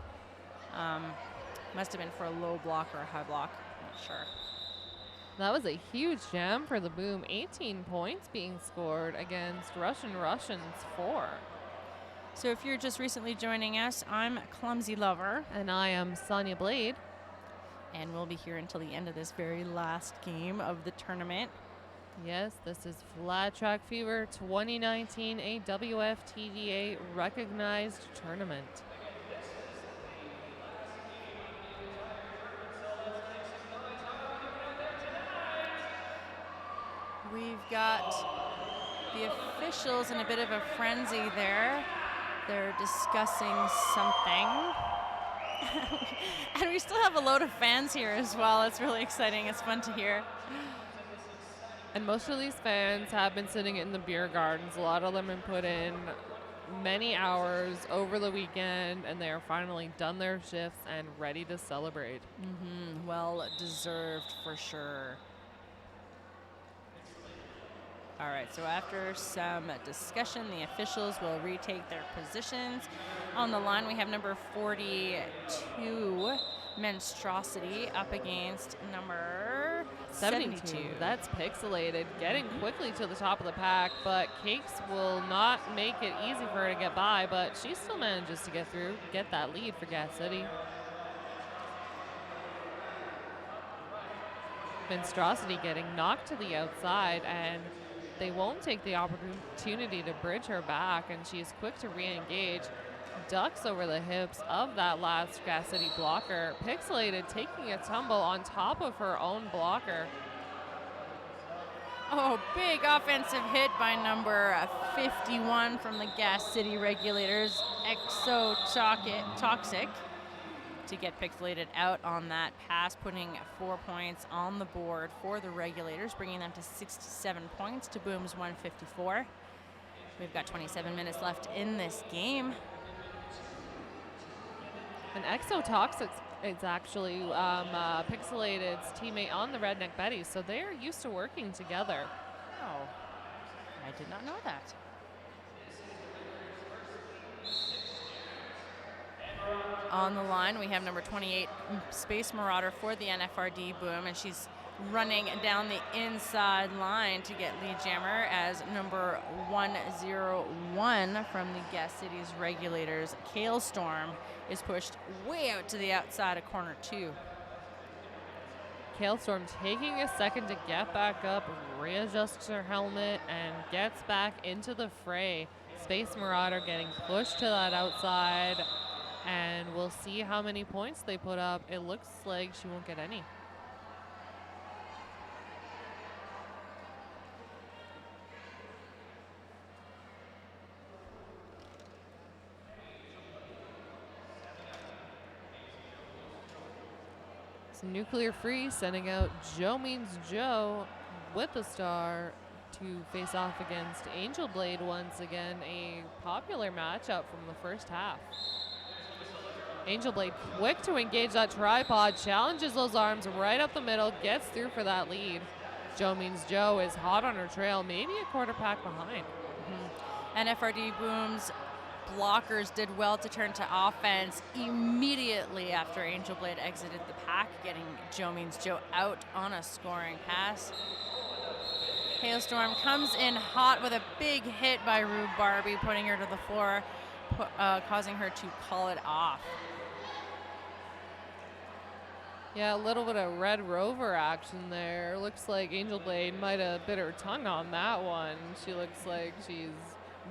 Must have been for a low block or a high block, not sure. That was a huge jam for the boom. 18 points being scored against Russians 4. So if you're just recently joining us, I'm Clumsy Lover. And I am Sonia Blade. And we'll be here until the end of this very last game of the tournament. Yes, this is Flat Track Fever 2019, a WFTDA recognized tournament. We've got the officials in a bit of a frenzy there. They're discussing something. And we still have a load of fans here as well. It's really exciting. It's fun to hear. And most of these fans have been sitting in the beer gardens. A lot of them have put in many hours over the weekend, and they are finally done their shifts and ready to celebrate. Mm-hmm. Well deserved for sure. All right, so after some discussion, the officials will retake their positions. On the line, we have number 42, Monstrosity, up against number 72. That's Pixelated, getting quickly to the top of the pack, but Cakes will not make it easy for her to get by, but she still manages to get through, get that lead for Gas City. Monstrosity getting knocked to the outside, and they won't take the opportunity to bridge her back, and she is quick to re-engage. Ducks over the hips of that last Gas City blocker. Pixelated taking a tumble on top of her own blocker. Oh, big offensive hit by number 51 from the Gas City Regulators, Toxic, to get pixelated out on that pass, putting 4 points on the board for the Regulators, bringing them to 67 points to Boom's 154. We've got 27 minutes left in this game. And Exotoxic is actually Pixelated's teammate on the Redneck Betties, so they're used to working together. Oh, I did not know that. On the line, we have number 28, Space Marauder for the NFRD Boom, and she's running down the inside line to get lead jammer as number 101 from the Gas City's Regulators, Kale Storm, is pushed way out to the outside of corner 2. Kailstorm taking a second to get back up, readjusts her helmet, and gets back into the fray. Space Marauder getting pushed to that outside, and we'll see how many points they put up. It looks like she won't get any. Nuclear Free sending out Joe Means Joe with the star to face off against Angel Blade once again, a popular matchup from the first half. Angel Blade quick to engage that tripod, challenges those arms right up the middle, gets through for that lead. Joe Means Joe is hot on her trail, maybe a quarter pack behind. NFRD Boom's blockers did well to turn to offense immediately after Angel Blade exited the pack, getting Joe Means Joe out on a scoring pass. Hailstorm comes in hot with a big hit by Rube Barbie, putting her to the floor, causing her to call it off. Yeah, a little bit of Red Rover action there. Looks like Angel Blade might have bit her tongue on that one. She looks like she's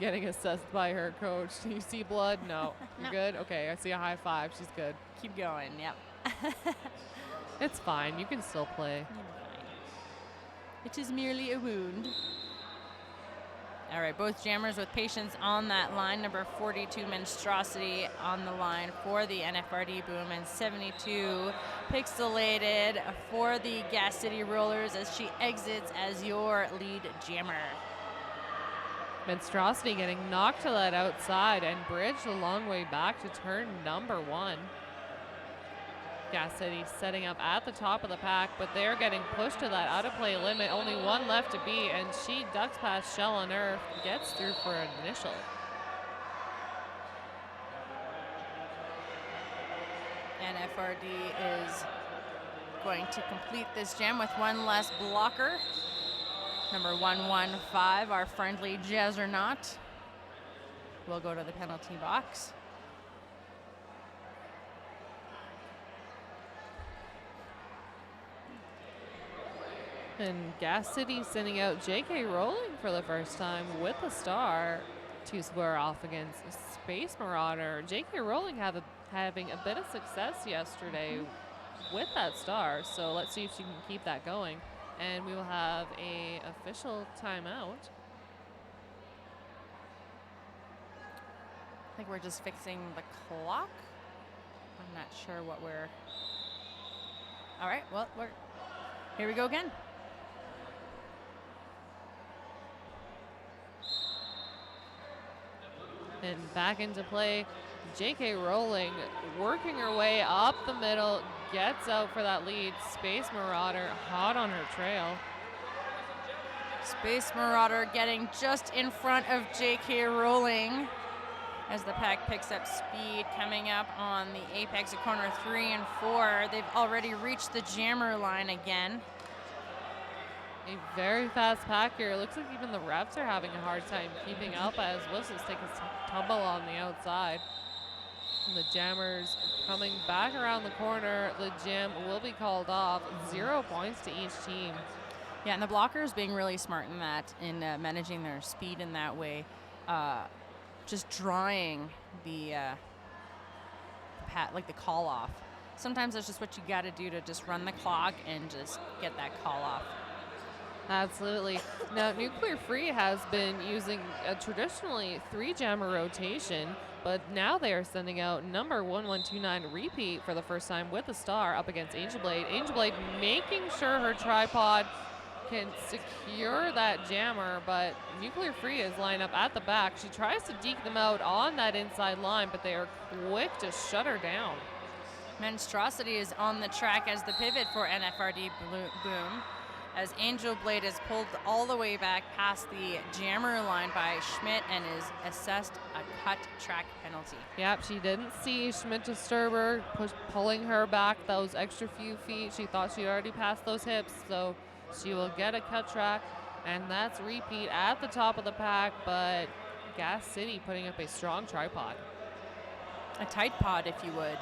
getting assessed by her coach. Do you see blood? No. You're good? Okay, I see a high five. She's good. Keep going, yep. It's fine. You can still play. It is merely a wound. All right, both jammers with patience on that line. Number 42, Monstrosity, on the line for the NFRD Boom, and 72, Pixelated for the Gas City Rollers as she exits as your lead jammer. Monstrosity getting knocked to that outside and bridged a long way back to turn number 1. Gas City setting up at the top of the pack, but they're getting pushed to that out of play limit. Only one left to beat, and she ducks past Shell on Earth, gets through for an initial. NFRD is going to complete this jam with one less blocker. Number 115, our friendly Jazernaut, will go to the penalty box. And Gas City sending out J.K. Rowling for the first time with a star to square off against Space Marauder. J.K. Rowling having a bit of success yesterday with that star, so let's see if she can keep that going. And we will have a official timeout. I think we're just fixing the clock. I'm not sure what we're... All right, well, here we go again. And back into play, J.K. Rowling working her way up the middle, gets out for that lead. Space Marauder hot on her trail. Space Marauder getting just in front of J.K. Rowling as the pack picks up speed, coming up on the apex of corner 3 and 4. They've already reached the jammer line again. A very fast pack here. Looks like even the refs are having a hard time keeping up as whistles take a tumble on the outside. And the jammers coming back around the corner. The jam will be called off. 0 points to each team. Yeah, and the blockers being really smart in that, in managing their speed in that way. Just drawing the call off. Sometimes that's just what you got to do to just run the clock and just get that call off. Absolutely. Now, Nuclear Free has been using a traditionally 3 jammer rotation, but now they are sending out number 1129 repeat for the first time with a star up against Angel Blade. Angel Blade making sure her tripod can secure that jammer, but Nuclear Free is lined up at the back. She tries to deke them out on that inside line, but they are quick to shut her down. Monstrosity is on the track as the pivot for NFRD Boom, as Angel Blade is pulled all the way back past the jammer line by Schmidt and is assessed a cut track penalty. Yep, she didn't see Schmidt Disturber pulling her back those extra few feet. She thought she'd already passed those hips, so she will get a cut track, and that's repeat at the top of the pack, but Gas City putting up a strong tripod. A tight pod, if you would.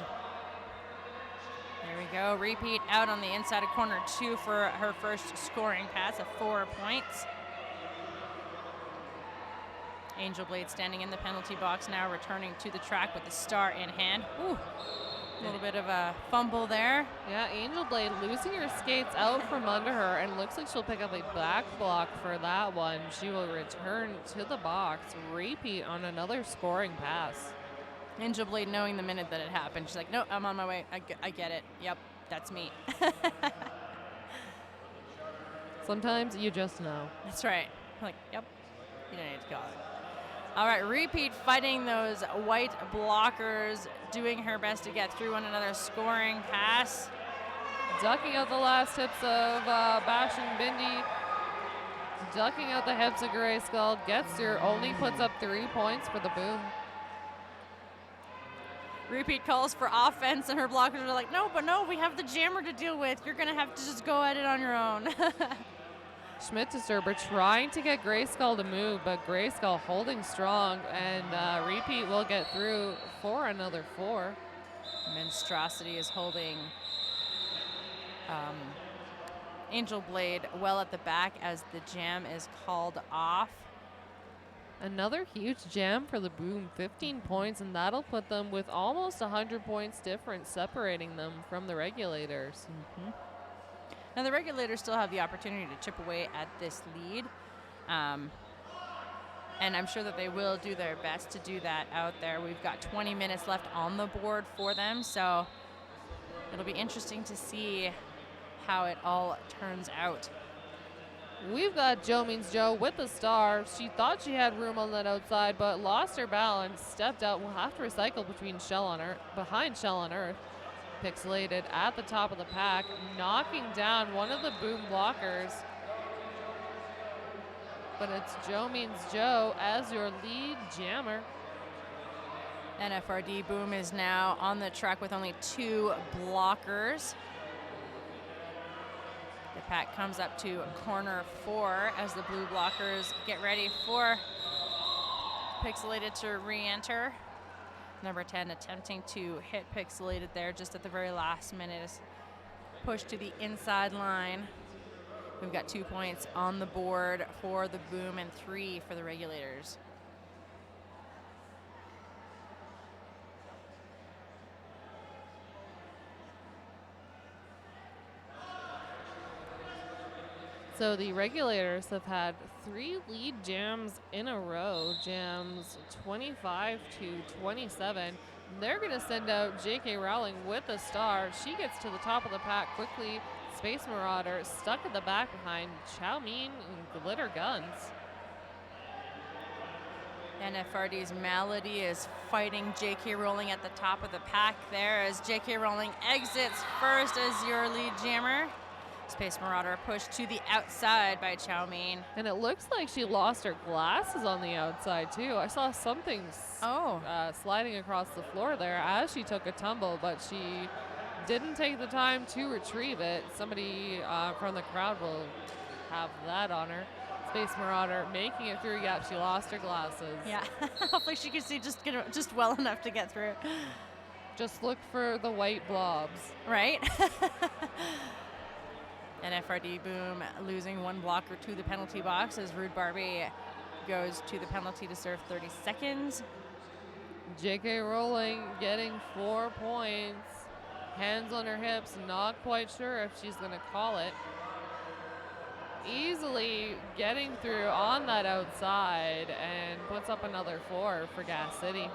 There we go. Repeat out on the inside of corner 2 for her first scoring pass of 4 points. Angel Blade standing in the penalty box now, returning to the track with the star in hand. Ooh, a little bit of a fumble there. Yeah, Angel Blade losing her skates out from under her, and looks like she'll pick up a back block for that one. She will return to the box, repeat on another scoring pass. Angel Blade knowing the minute that it happened. She's like, no, I'm on my way. I get it. Yep, that's me. Sometimes you just know. That's right. I'm like, yep, you don't need to call it. All right, repeat fighting those white blockers, doing her best to get through on another scoring pass. Ducking out the last hips of Bash and Bindi. Ducking out the hips of Grayskull. Gets her, only puts up 3 points for the Boom. Repeat calls for offense, and her blockers are like, no, we have the jammer to deal with. You're going to have to just go at it on your own. Schmidt Disturber trying to get Grayskull to move, but Grayskull holding strong, and repeat will get through for another 4. Monstrosity is holding Angel Blade well at the back as the jam is called off. Another huge jam for the Boom, 15 points, and that'll put them with almost 100 points difference separating them from the Regulators. Now the Regulators still have the opportunity to chip away at this lead, and I'm sure that they will do their best to do that out there. We've got 20 minutes left on the board for them, so it'll be interesting to see how it all turns out. We've got Joe Means Joe with the star. She thought she had room on that outside, but lost her balance, stepped out. We'll have to recycle behind Shell on Earth. Pixelated at the top of the pack, knocking down one of the Boom blockers. But it's Joe Means Joe as your lead jammer. NFRD Boom is now on the track with only 2 blockers. The pack comes up to corner 4 as the blue blockers get ready for Pixelated to re-enter. Number 10 attempting to hit Pixelated there just at the very last minute. Push to the inside line. We've got 2 points on the board for the Boom and 3 for the Regulators. So the Regulators have had 3 lead jams in a row, jams 25 to 27. They're going to send out J.K. Rowling with a star. She gets to the top of the pack quickly. Space Marauder stuck at the back behind Chow Mein and Glitter Guns. NFRD's Malady is fighting J.K. Rowling at the top of the pack there as J.K. Rowling exits first as your lead jammer. Space Marauder pushed to the outside by Chow Mein. And it looks like she lost her glasses on the outside, too. I saw something sliding across the floor there as she took a tumble, but she didn't take the time to retrieve it. Somebody from the crowd will have that on her. Space Marauder making it through. Yep, she lost her glasses. Yeah, hopefully she can see just well enough to get through. Just look for the white blobs. Right? NFRD Boom losing 1 blocker to the penalty box as Rude Barbie goes to the penalty to serve 30 seconds. J.K. Rowling getting 4 points. Hands on her hips, not quite sure if she's going to call it. easily getting through on that outside and puts up another 4 for Gas City.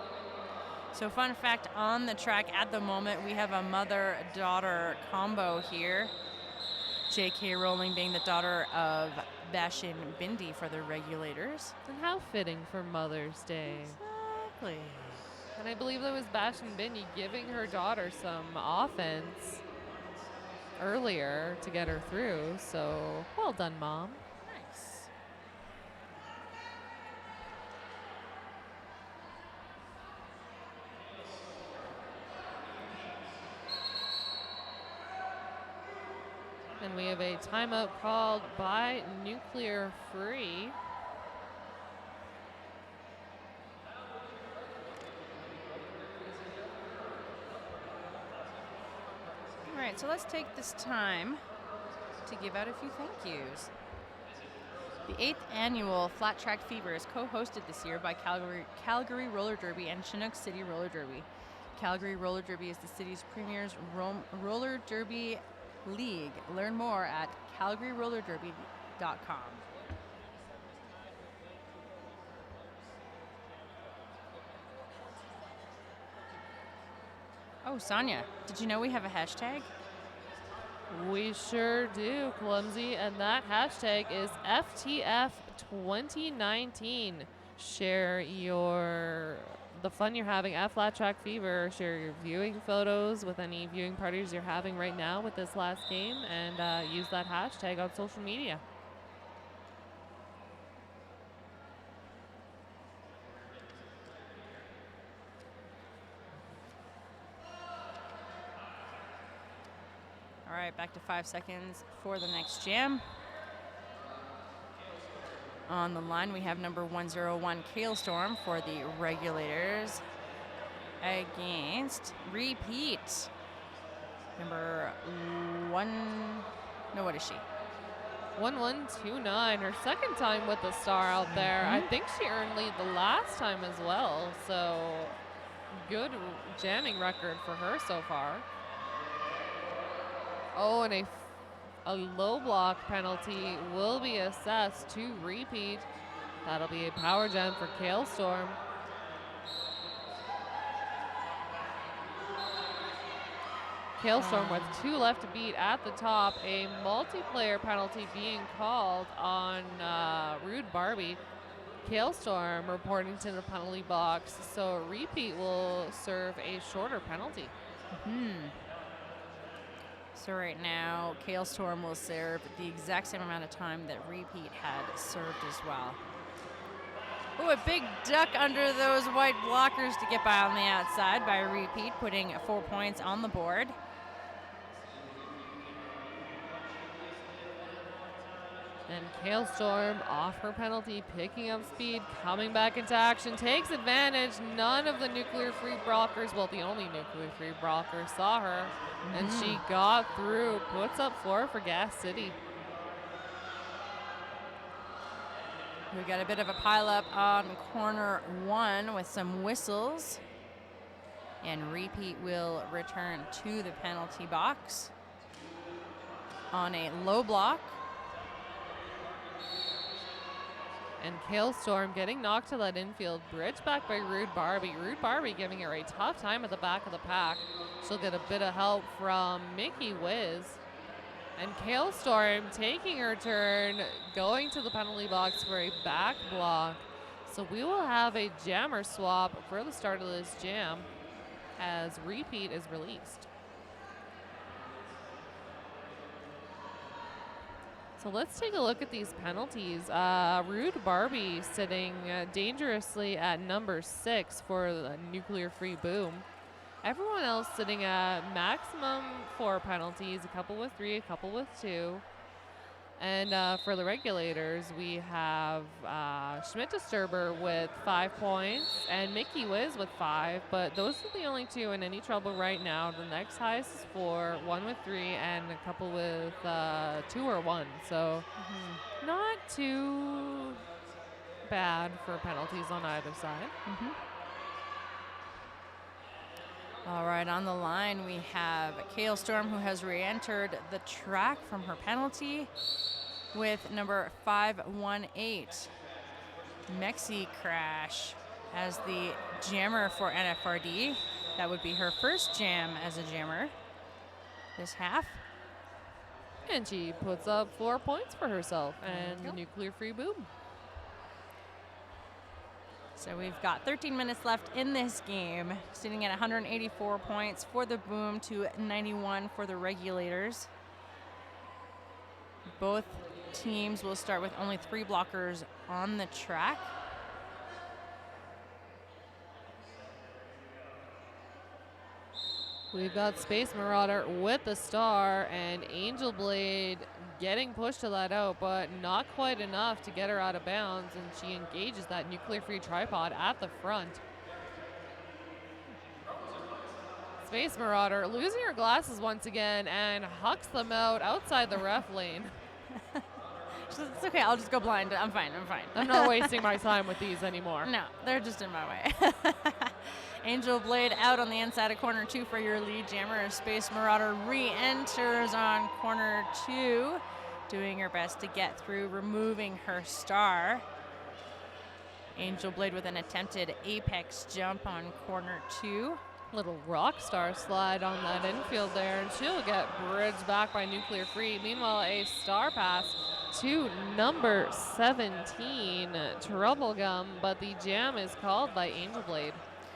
So fun fact on the track at the moment, we have a mother-daughter combo here. J.K. Rowling being the daughter of Bashin Bindi for the Regulators. And how fitting for Mother's Day. Exactly. And I believe that was Bashin Bindi giving her daughter some offense earlier to get her through. So well done, Mom. Nice. And we have a timeout called by Nuclear Free. All right, so let's take this time to give out a few thank yous. The 8th annual Flat Track Fever is co-hosted this year by Calgary Roller Derby and Chinook City Roller Derby. Calgary Roller Derby is the city's premier roller derby league. Learn more at calgaryrollerderby.com. Oh, Sonia, did you know we have a hashtag? We sure do, Clumsy, and that hashtag is FTF2019. Share the fun you're having at Flat Track Fever. Share your viewing photos with any viewing parties you're having right now with this last game, and use that hashtag on social media. All right, back to 5 seconds for the next jam. On the line, we have number 101 Kailstorm for the Regulators against Repeat. Number what is she? 1129, her second time with the star out there. I think she earned lead the last time as well, so good jamming record for her so far. Oh, and a low block penalty will be assessed to Repeat. That'll be a power jam for Kailstorm. Kailstorm with 2 left to beat at the top. A multiplayer penalty being called on Rude Barbie. Kailstorm reporting to the penalty box, so Repeat will serve a shorter penalty. So right now, Kailstorm will serve the exact same amount of time that Repeat had served as well. Oh, a big duck under those white blockers to get by on the outside by Repeat, putting 4 points on the board. And Kailstorm off her penalty, picking up speed, coming back into action, takes advantage. None of the nuclear-free blockers, well, the only nuclear-free blocker saw her, and she got through, puts up 4 for Gas City. We got a bit of a pileup on corner 1 with some whistles. And Repeat will return to the penalty box on a low block. And Kailstorm getting knocked to that infield. Bridge back by Rude Barbie. Rude Barbie giving her a tough time at the back of the pack. She'll get a bit of help from Mickey Wiz. And Kailstorm taking her turn, going to the penalty box for a back block. So we will have a jammer swap for the start of this jam as Repeat is released. So let's take a look at these penalties. Rude Barbie sitting dangerously at number 6 for the nuclear-free boom. Everyone else sitting at maximum 4 penalties, a couple with 3, a couple with 2. And for the Regulators, we have Schmidt Disturber with 5 points and Mickey Wiz with 5, but those are the only 2 in any trouble right now. The next highest is 4, 1 with 3, and a couple with 2 or 1. So not too bad for penalties on either side. All right, on the line we have Kailstorm, who has re-entered the track from her penalty. with number 518, Mexi Crash, as the jammer for NFRD. That would be her first jam as a jammer this half. And she puts up 4 points for herself and the nuclear-free boom. So we've got 13 minutes left in this game, sitting at 184 points for the boom to 91 for the regulators. Both teams will start with only 3 blockers on the track. We've got Space Marauder with the star and Angel Blade getting pushed to let out, but not quite enough to get her out of bounds, and she engages that nuclear-free tripod at the front. Space Marauder losing her glasses once again and hucks them out outside the ref lane. It's okay, I'll just go blind. I'm fine. I'm not wasting my time with these anymore. No, they're just in my way. Angel Blade out on the inside of corner 2 for your lead jammer as Space Marauder re-enters on corner 2, doing her best to get through, removing her star. Angel Blade with an attempted apex jump on corner 2. Little rock star slide on that infield there, and she'll get bridged back by Nuclear Free. Meanwhile, a star pass to number 17, Troublegum, but the jam is called by Angel Blade.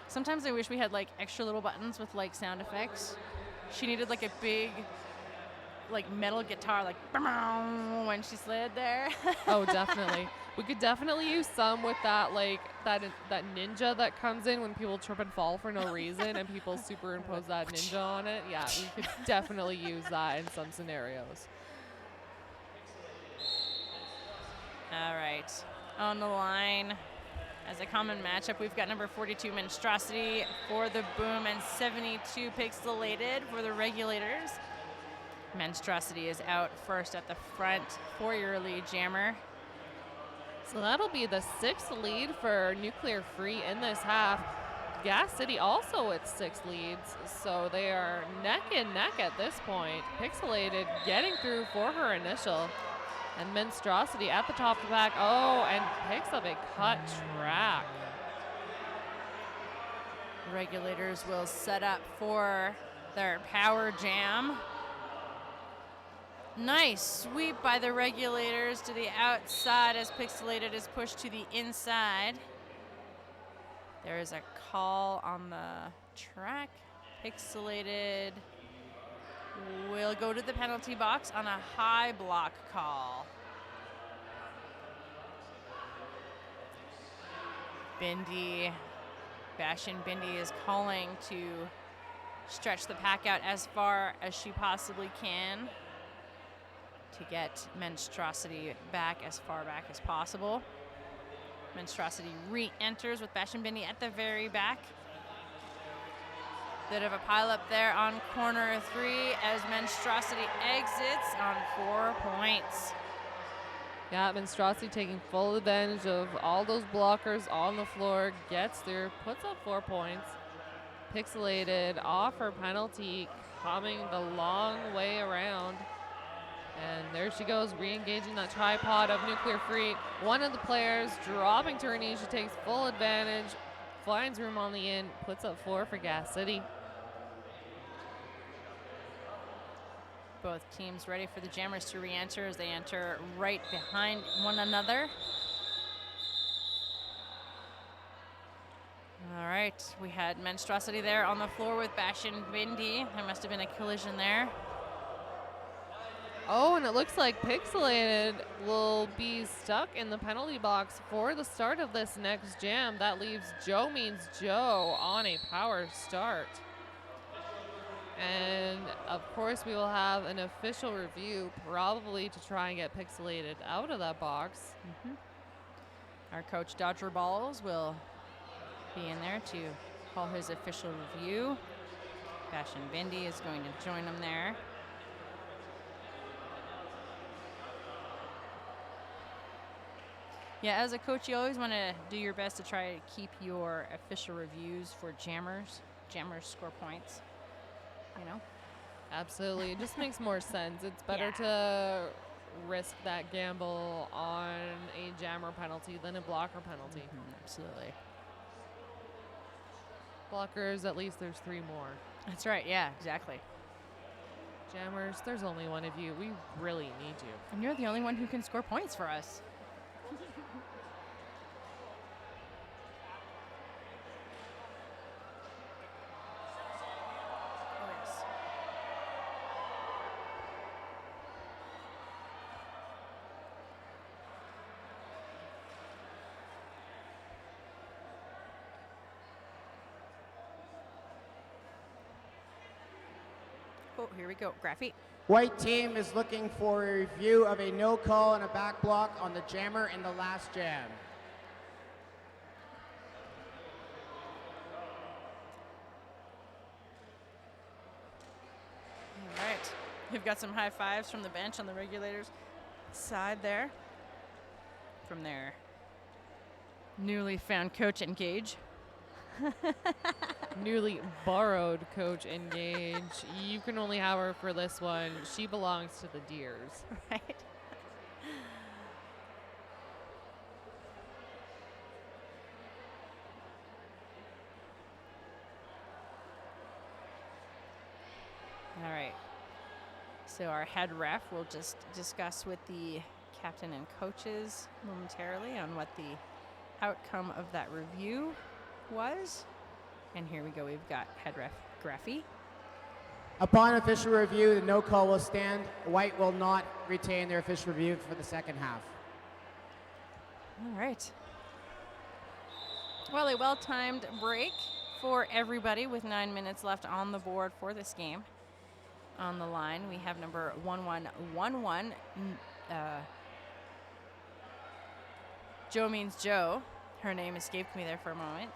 Sometimes I wish we had like extra little buttons with like sound effects. She needed like a big like metal guitar, like when she slid there. Oh, definitely. We could definitely use some with that like that ninja that comes in when people trip and fall for no reason and people superimpose that ninja on it. Yeah, we could definitely use that in some scenarios. All right, on the line as a common matchup, we've got number 42 Monstrosity for the boom and 72 Pixelated for the regulators. Monstrosity is out first at the front for your lead jammer. So that'll be the 6th lead for Nuclear Free in this half. Gas City also with 6 leads, so they are neck and neck at this point. Pixelated getting through for her initial. And Monstrosity at the top of the pack. Oh, and picks up a cut track. Regulators will set up for their power jam. Nice sweep by the regulators to the outside as Pixelated is pushed to the inside. There is a call on the track. Pixelated will go to the penalty box on a high block call. Bashin Bindi is calling to stretch the pack out as far as she possibly can to get Monstrosity back as far back as possible. Monstrosity re-enters with Bashin Bindi at the very back. Bit of a pile-up there on corner 3 as Monstrosity exits on 4 points. Yeah, Monstrosity taking full advantage of all those blockers on the floor, gets through, puts up 4 points. Pixelated off her penalty, coming the long way around. And there she goes, re-engaging that tripod of Nuclear Free. One of the players dropping to her knees, she takes full advantage, finds room on the in, puts up 4 for Gas City. Both teams ready for the jammers to re-enter as they enter right behind one another. All right, we had Monstrosity there on the floor with Bashin Bindi. There must have been a collision there. Oh, and it looks like Pixelated will be stuck in the penalty box for the start of this next jam. That leaves Joe Means Joe on a power start. And of course we will have an official review probably to try and get Pixelated out of that box. Our coach Dodger Balls will be in there to call his official review. Bashin Bindi is going to join him there. Yeah, as a coach, you always want to do your best to try to keep your official reviews for jammers. Jammers score points, you know? Absolutely. It just makes more sense. It's better Yeah. to risk that gamble on a jammer penalty than a blocker penalty. Absolutely. Blockers, at least there's 3 more. That's right. Yeah, exactly. Jammers, there's only one of you. We really need you. And you're the only one who can score points for us. Oh, yes. Oh, here we go. Graffy. White team is looking for a review of a no call and a back block on the jammer in the last jam. All right. We've got some high fives from the bench on the regulators side there. From their newly found coach Engage. Newly borrowed coach Engage. You can only have her for this one. She belongs to the Deers. Right. All right. So our head ref will just discuss with the captain and coaches momentarily on what the outcome of that review was. And here we go. We've got head ref Graffy. Upon official review, the no call will stand. White will not retain their official review for the second half. All right. Well, a well-timed break for everybody with 9 minutes left on the board for this game. On the line, we have number 1111, Joe Means Joe. Her name escaped me there for a moment.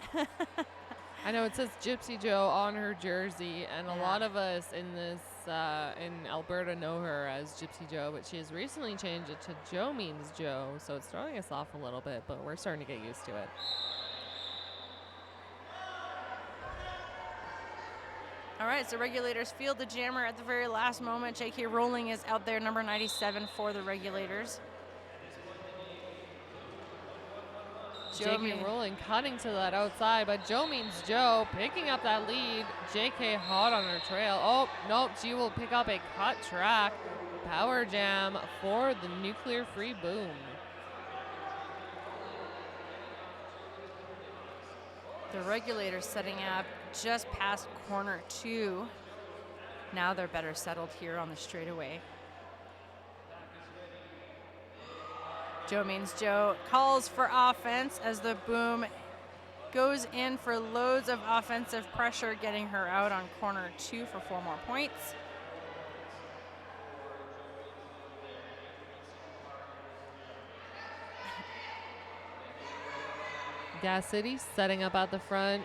I know it says Gypsy Joe on her jersey, and a Yeah. lot of us in this in Alberta know her as Gypsy Joe, but she has recently changed it to Joe Means Joe, so it's throwing us off a little bit, but we're starting to get used to it. All right, so regulators field the jammer at the very last moment. J.K. Rowling is out there, number 97 for the regulators. J.K. Rowling cutting to that outside, but Joe Means Joe picking up that lead. J.K. hot on her trail. Oh, nope, she will pick up a cut track. Power jam for the nuclear-free boom. The regulators setting up just past corner 2. Now they're better settled here on the straightaway. Joe Means Joe calls for offense as the boom goes in for loads of offensive pressure, getting her out on corner 2 for 4 more points. Gas City setting up at the front.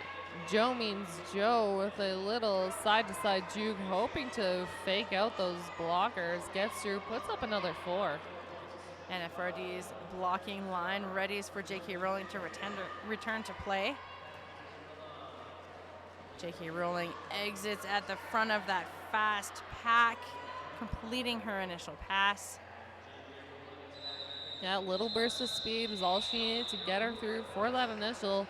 Joe Means Joe with a little side-to-side juke, hoping to fake out those blockers. Gets through, puts up another 4. nfrd's blocking line readies for J.K. Rowling to return to play. J.K. Rowling exits at the front of that fast pack, completing her initial pass. Yeah, little burst of speed was all she needed to get her through for that initial,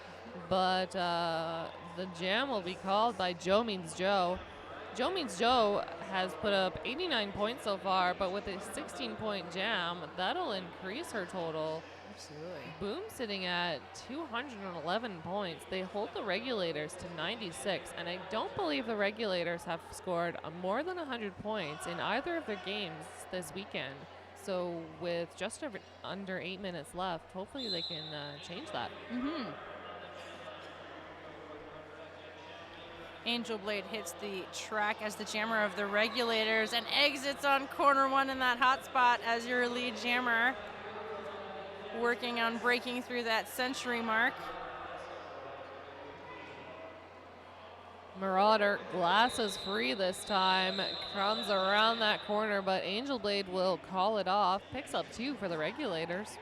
but the jam will be called by Joe Means Joe. Joe Means Joe has put up 89 points so far, but with a 16-point jam, that'll increase her total. Absolutely. Boom sitting at 211 points. They hold the regulators to 96, and I don't believe the regulators have scored more than 100 points in either of their games this weekend. So with just under 8 minutes left, hopefully they can change that. Angel Blade hits the track as the jammer of the regulators and exits on corner 1 in that hot spot as your lead jammer, working on breaking through that century mark. Marauder glasses free this time, comes around that corner, but Angel Blade will call it off. Picks up 2 for the regulators.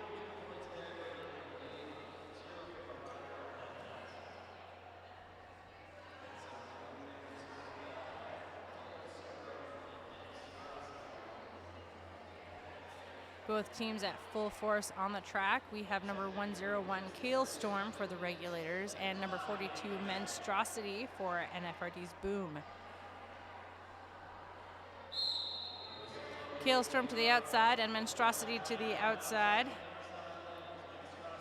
Both teams at full force on the track. We have number 101 Kale Storm for the Regulators and number 42 Monstrosity for NFRD's Boom. Kale Storm to the outside and Monstrosity to the outside.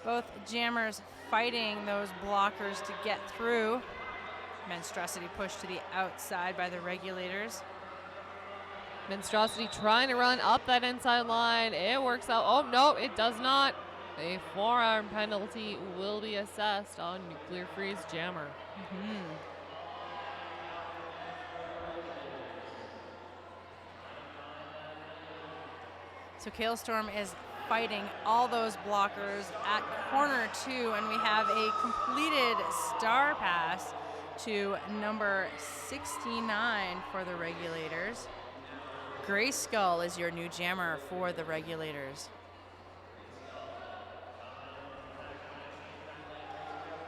Both jammers fighting those blockers to get through. Monstrosity pushed to the outside by the Regulators. Monstrosity trying to run up that inside line. It works out. Oh, no, it does not. A forearm penalty will be assessed on Nuclear Freeze jammer. So Kale Storm is fighting all those blockers at corner 2, and we have a completed star pass to number 69 for the Regulators. Gray Skull is your new jammer for the Regulators.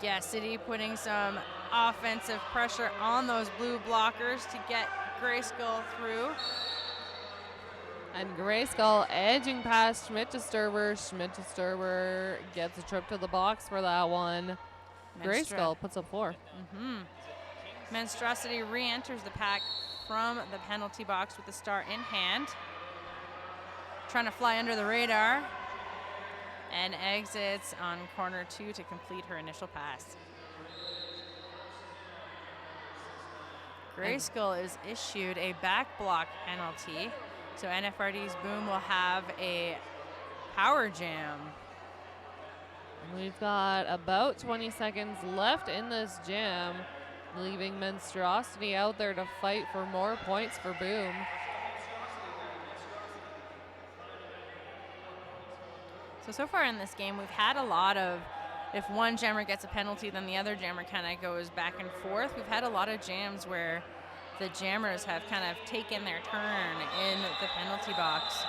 Gas City putting some offensive pressure on those blue blockers to get Gray Skull through. And Gray Skull edging past Schmidt-Disturber. Schmidt-Disturber gets a trip to the box for that one. Gray Skull puts up 4. Monstrosity re-enters the pack from the penalty box with the star in hand. Trying to fly under the radar. And exits on corner 2 to complete her initial pass. Gray Skull is issued a back block penalty. So NFRD's Boom will have a power jam. We've got about 20 seconds left in this jam, leaving Monstrosity out there to fight for more points for Boom. So far in this game, we've had a lot of, if one jammer gets a penalty, then the other jammer kind of goes back and forth. We've had a lot of jams where the jammers have kind of taken their turn in the penalty box.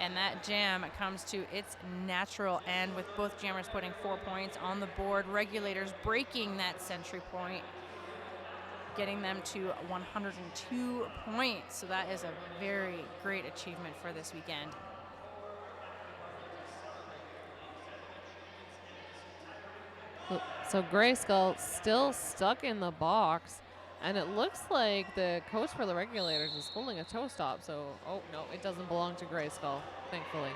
And that jam comes to its natural end with both jammers putting 4 points on the board. Regulators breaking that century point, getting them to 102 points. So that is a very great achievement for this weekend. So Gray Skull still stuck in the box. And it looks like the coach for the Regulators is holding a toe stop. So, oh, no, it doesn't belong to Gray Skull, thankfully.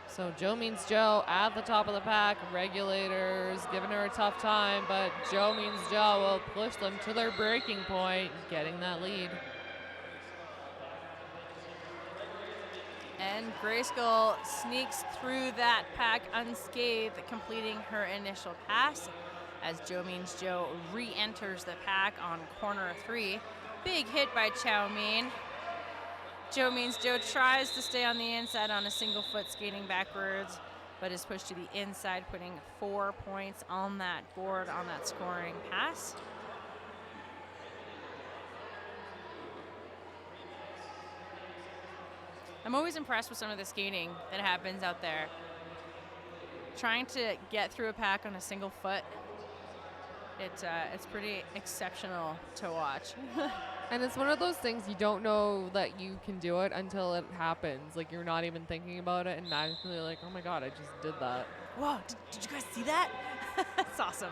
So Joe Means Joe at the top of the pack. Regulators giving her a tough time, but Joe Means Joe will push them to their breaking point, getting that lead. And Gray Skull sneaks through that pack unscathed, completing her initial pass as Joe Means Joe re-enters the pack on corner 3. Big hit by Chow Mein. Joe Means Joe tries to stay on the inside on a single foot skating backwards, but is pushed to the inside, putting 4 points on that board on that scoring pass. I'm always impressed with some of the skating that happens out there. Trying to get through a pack on a single foot, it's pretty exceptional to watch. And it's one of those things you don't know that you can do it until it happens. Like, you're not even thinking about it, and naturally like, oh my God, I just did that. Whoa, did you guys see that? That's awesome.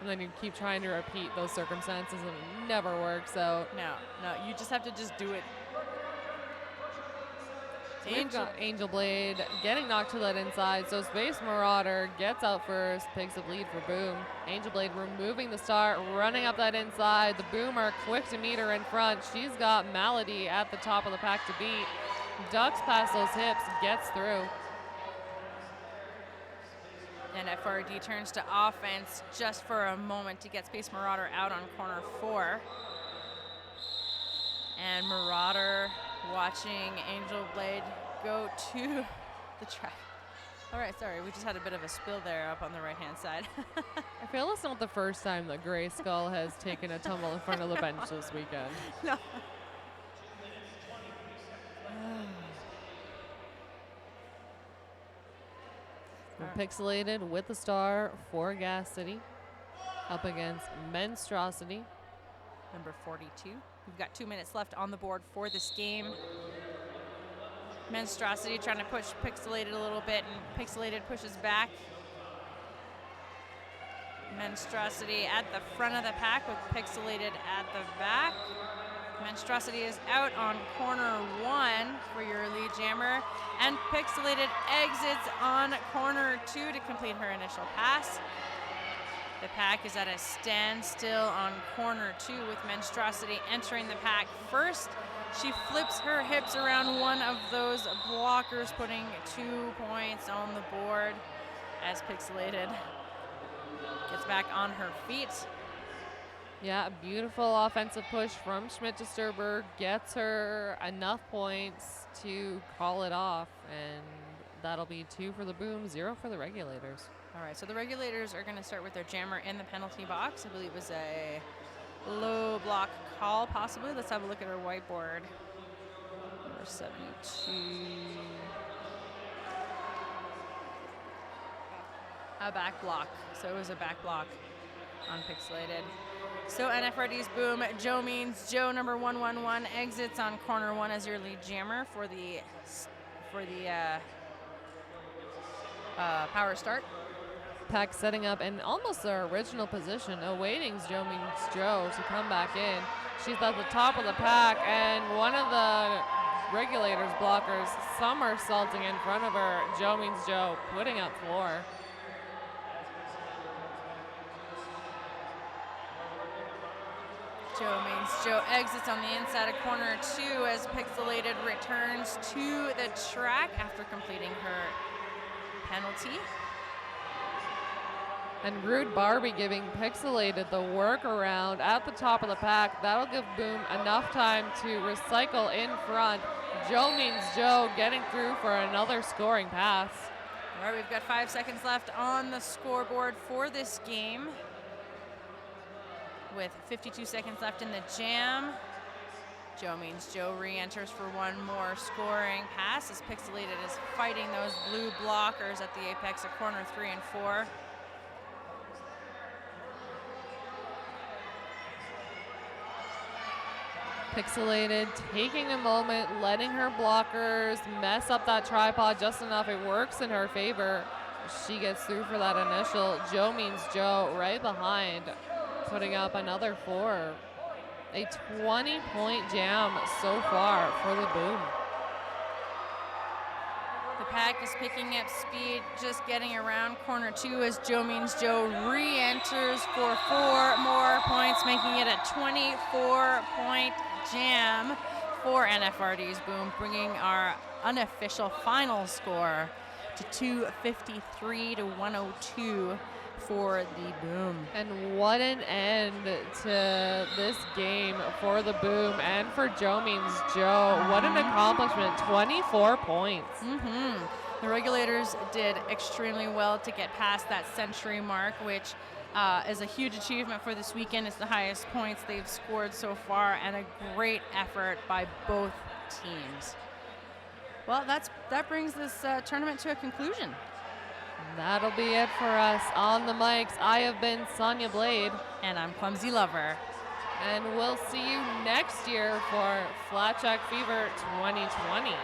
And then you keep trying to repeat those circumstances, and it never works out. No, you just have to just do it. We've got Angel Blade getting knocked to that inside, so Space Marauder gets out first, picks up lead for Boom. Angel Blade removing the start, running up that inside. The Boom are quick to meet her in front. She's got Malady at the top of the pack to beat. Ducks past those hips, gets through. And FRD turns to offense just for a moment to get Space Marauder out on corner 4. And Marauder watching Angel Blade go to the track. All right, sorry, we just had a bit of a spill there up on the right-hand side. I feel it's not the first time that Gray Skull has taken a tumble in front of the bench this weekend. No. Pixelated with the star for Gas City up against Monstrosity. number 42. We've got 2 minutes left on the board for this game. Monstrosity trying to push Pixelated a little bit, and Pixelated pushes back. Monstrosity at the front of the pack with Pixelated at the back. Monstrosity is out on corner 1 for your lead jammer, and Pixelated exits on corner 2 to complete her initial pass. The pack is at a standstill on corner 2 with Monstrosity entering the pack first. She flips her hips around one of those blockers, putting 2 points on the board as Pixelated gets back on her feet. Yeah, a beautiful offensive push from Schmidt-Sturberg gets her enough points to call it off, and that'll be 2 for the Boom, 0 for the Regulators. All right, so the Regulators are going to start with their jammer in the penalty box. I believe it was a low block call, possibly. Let's have a look at our whiteboard. Number 72. A back block. So it was a back block on Pixelated. So NFRD's Boom, Joe Means Joe, number 111, exits on corner 1 as your lead jammer for the power start. Pack setting up in almost their original position, awaiting Joe Means Joe to come back in. She's at the top of the pack, and one of the Regulators blockers somersaulting in front of her. Joe Means Joe putting up floor. Joe Means Joe exits on the inside of corner 2 as Pixelated returns to the track after completing her penalty. And Rude Barbie giving Pixelated the workaround at the top of the pack. That'll give Boom enough time to recycle in front. Joe Means Joe getting through for another scoring pass. All right, we've got 5 seconds left on the scoreboard for this game, with 52 seconds left in the jam. Joe Means Joe re-enters for one more scoring pass as Pixelated is fighting those blue blockers at the apex of corner 3 and 4. Pixelated taking a moment, letting her blockers mess up that tripod just enough. It works in her favor. She gets through for that initial. Joe Means Joe right behind, putting up another 4. A 20-point jam so far for the Boom. The pack is picking up speed, just getting around corner 2 as Joe Means Joe re-enters for 4 more points, making it a 24-point jam for NFRD's Boom, bringing our unofficial final score to 253 to 102 for the Boom. And what an end to this game for the Boom and for Joe Means Joe. What an accomplishment, 24 points. The Regulators did extremely well to get past that century mark, which is a huge achievement for this weekend. It's the highest points they've scored so far, and a great effort by both teams. Well, that brings this tournament to a conclusion. That'll be it for us on the mics. I have been Sonia Blade. And I'm Clumsy Lover. And we'll see you next year for Flat Jack Fever 2020.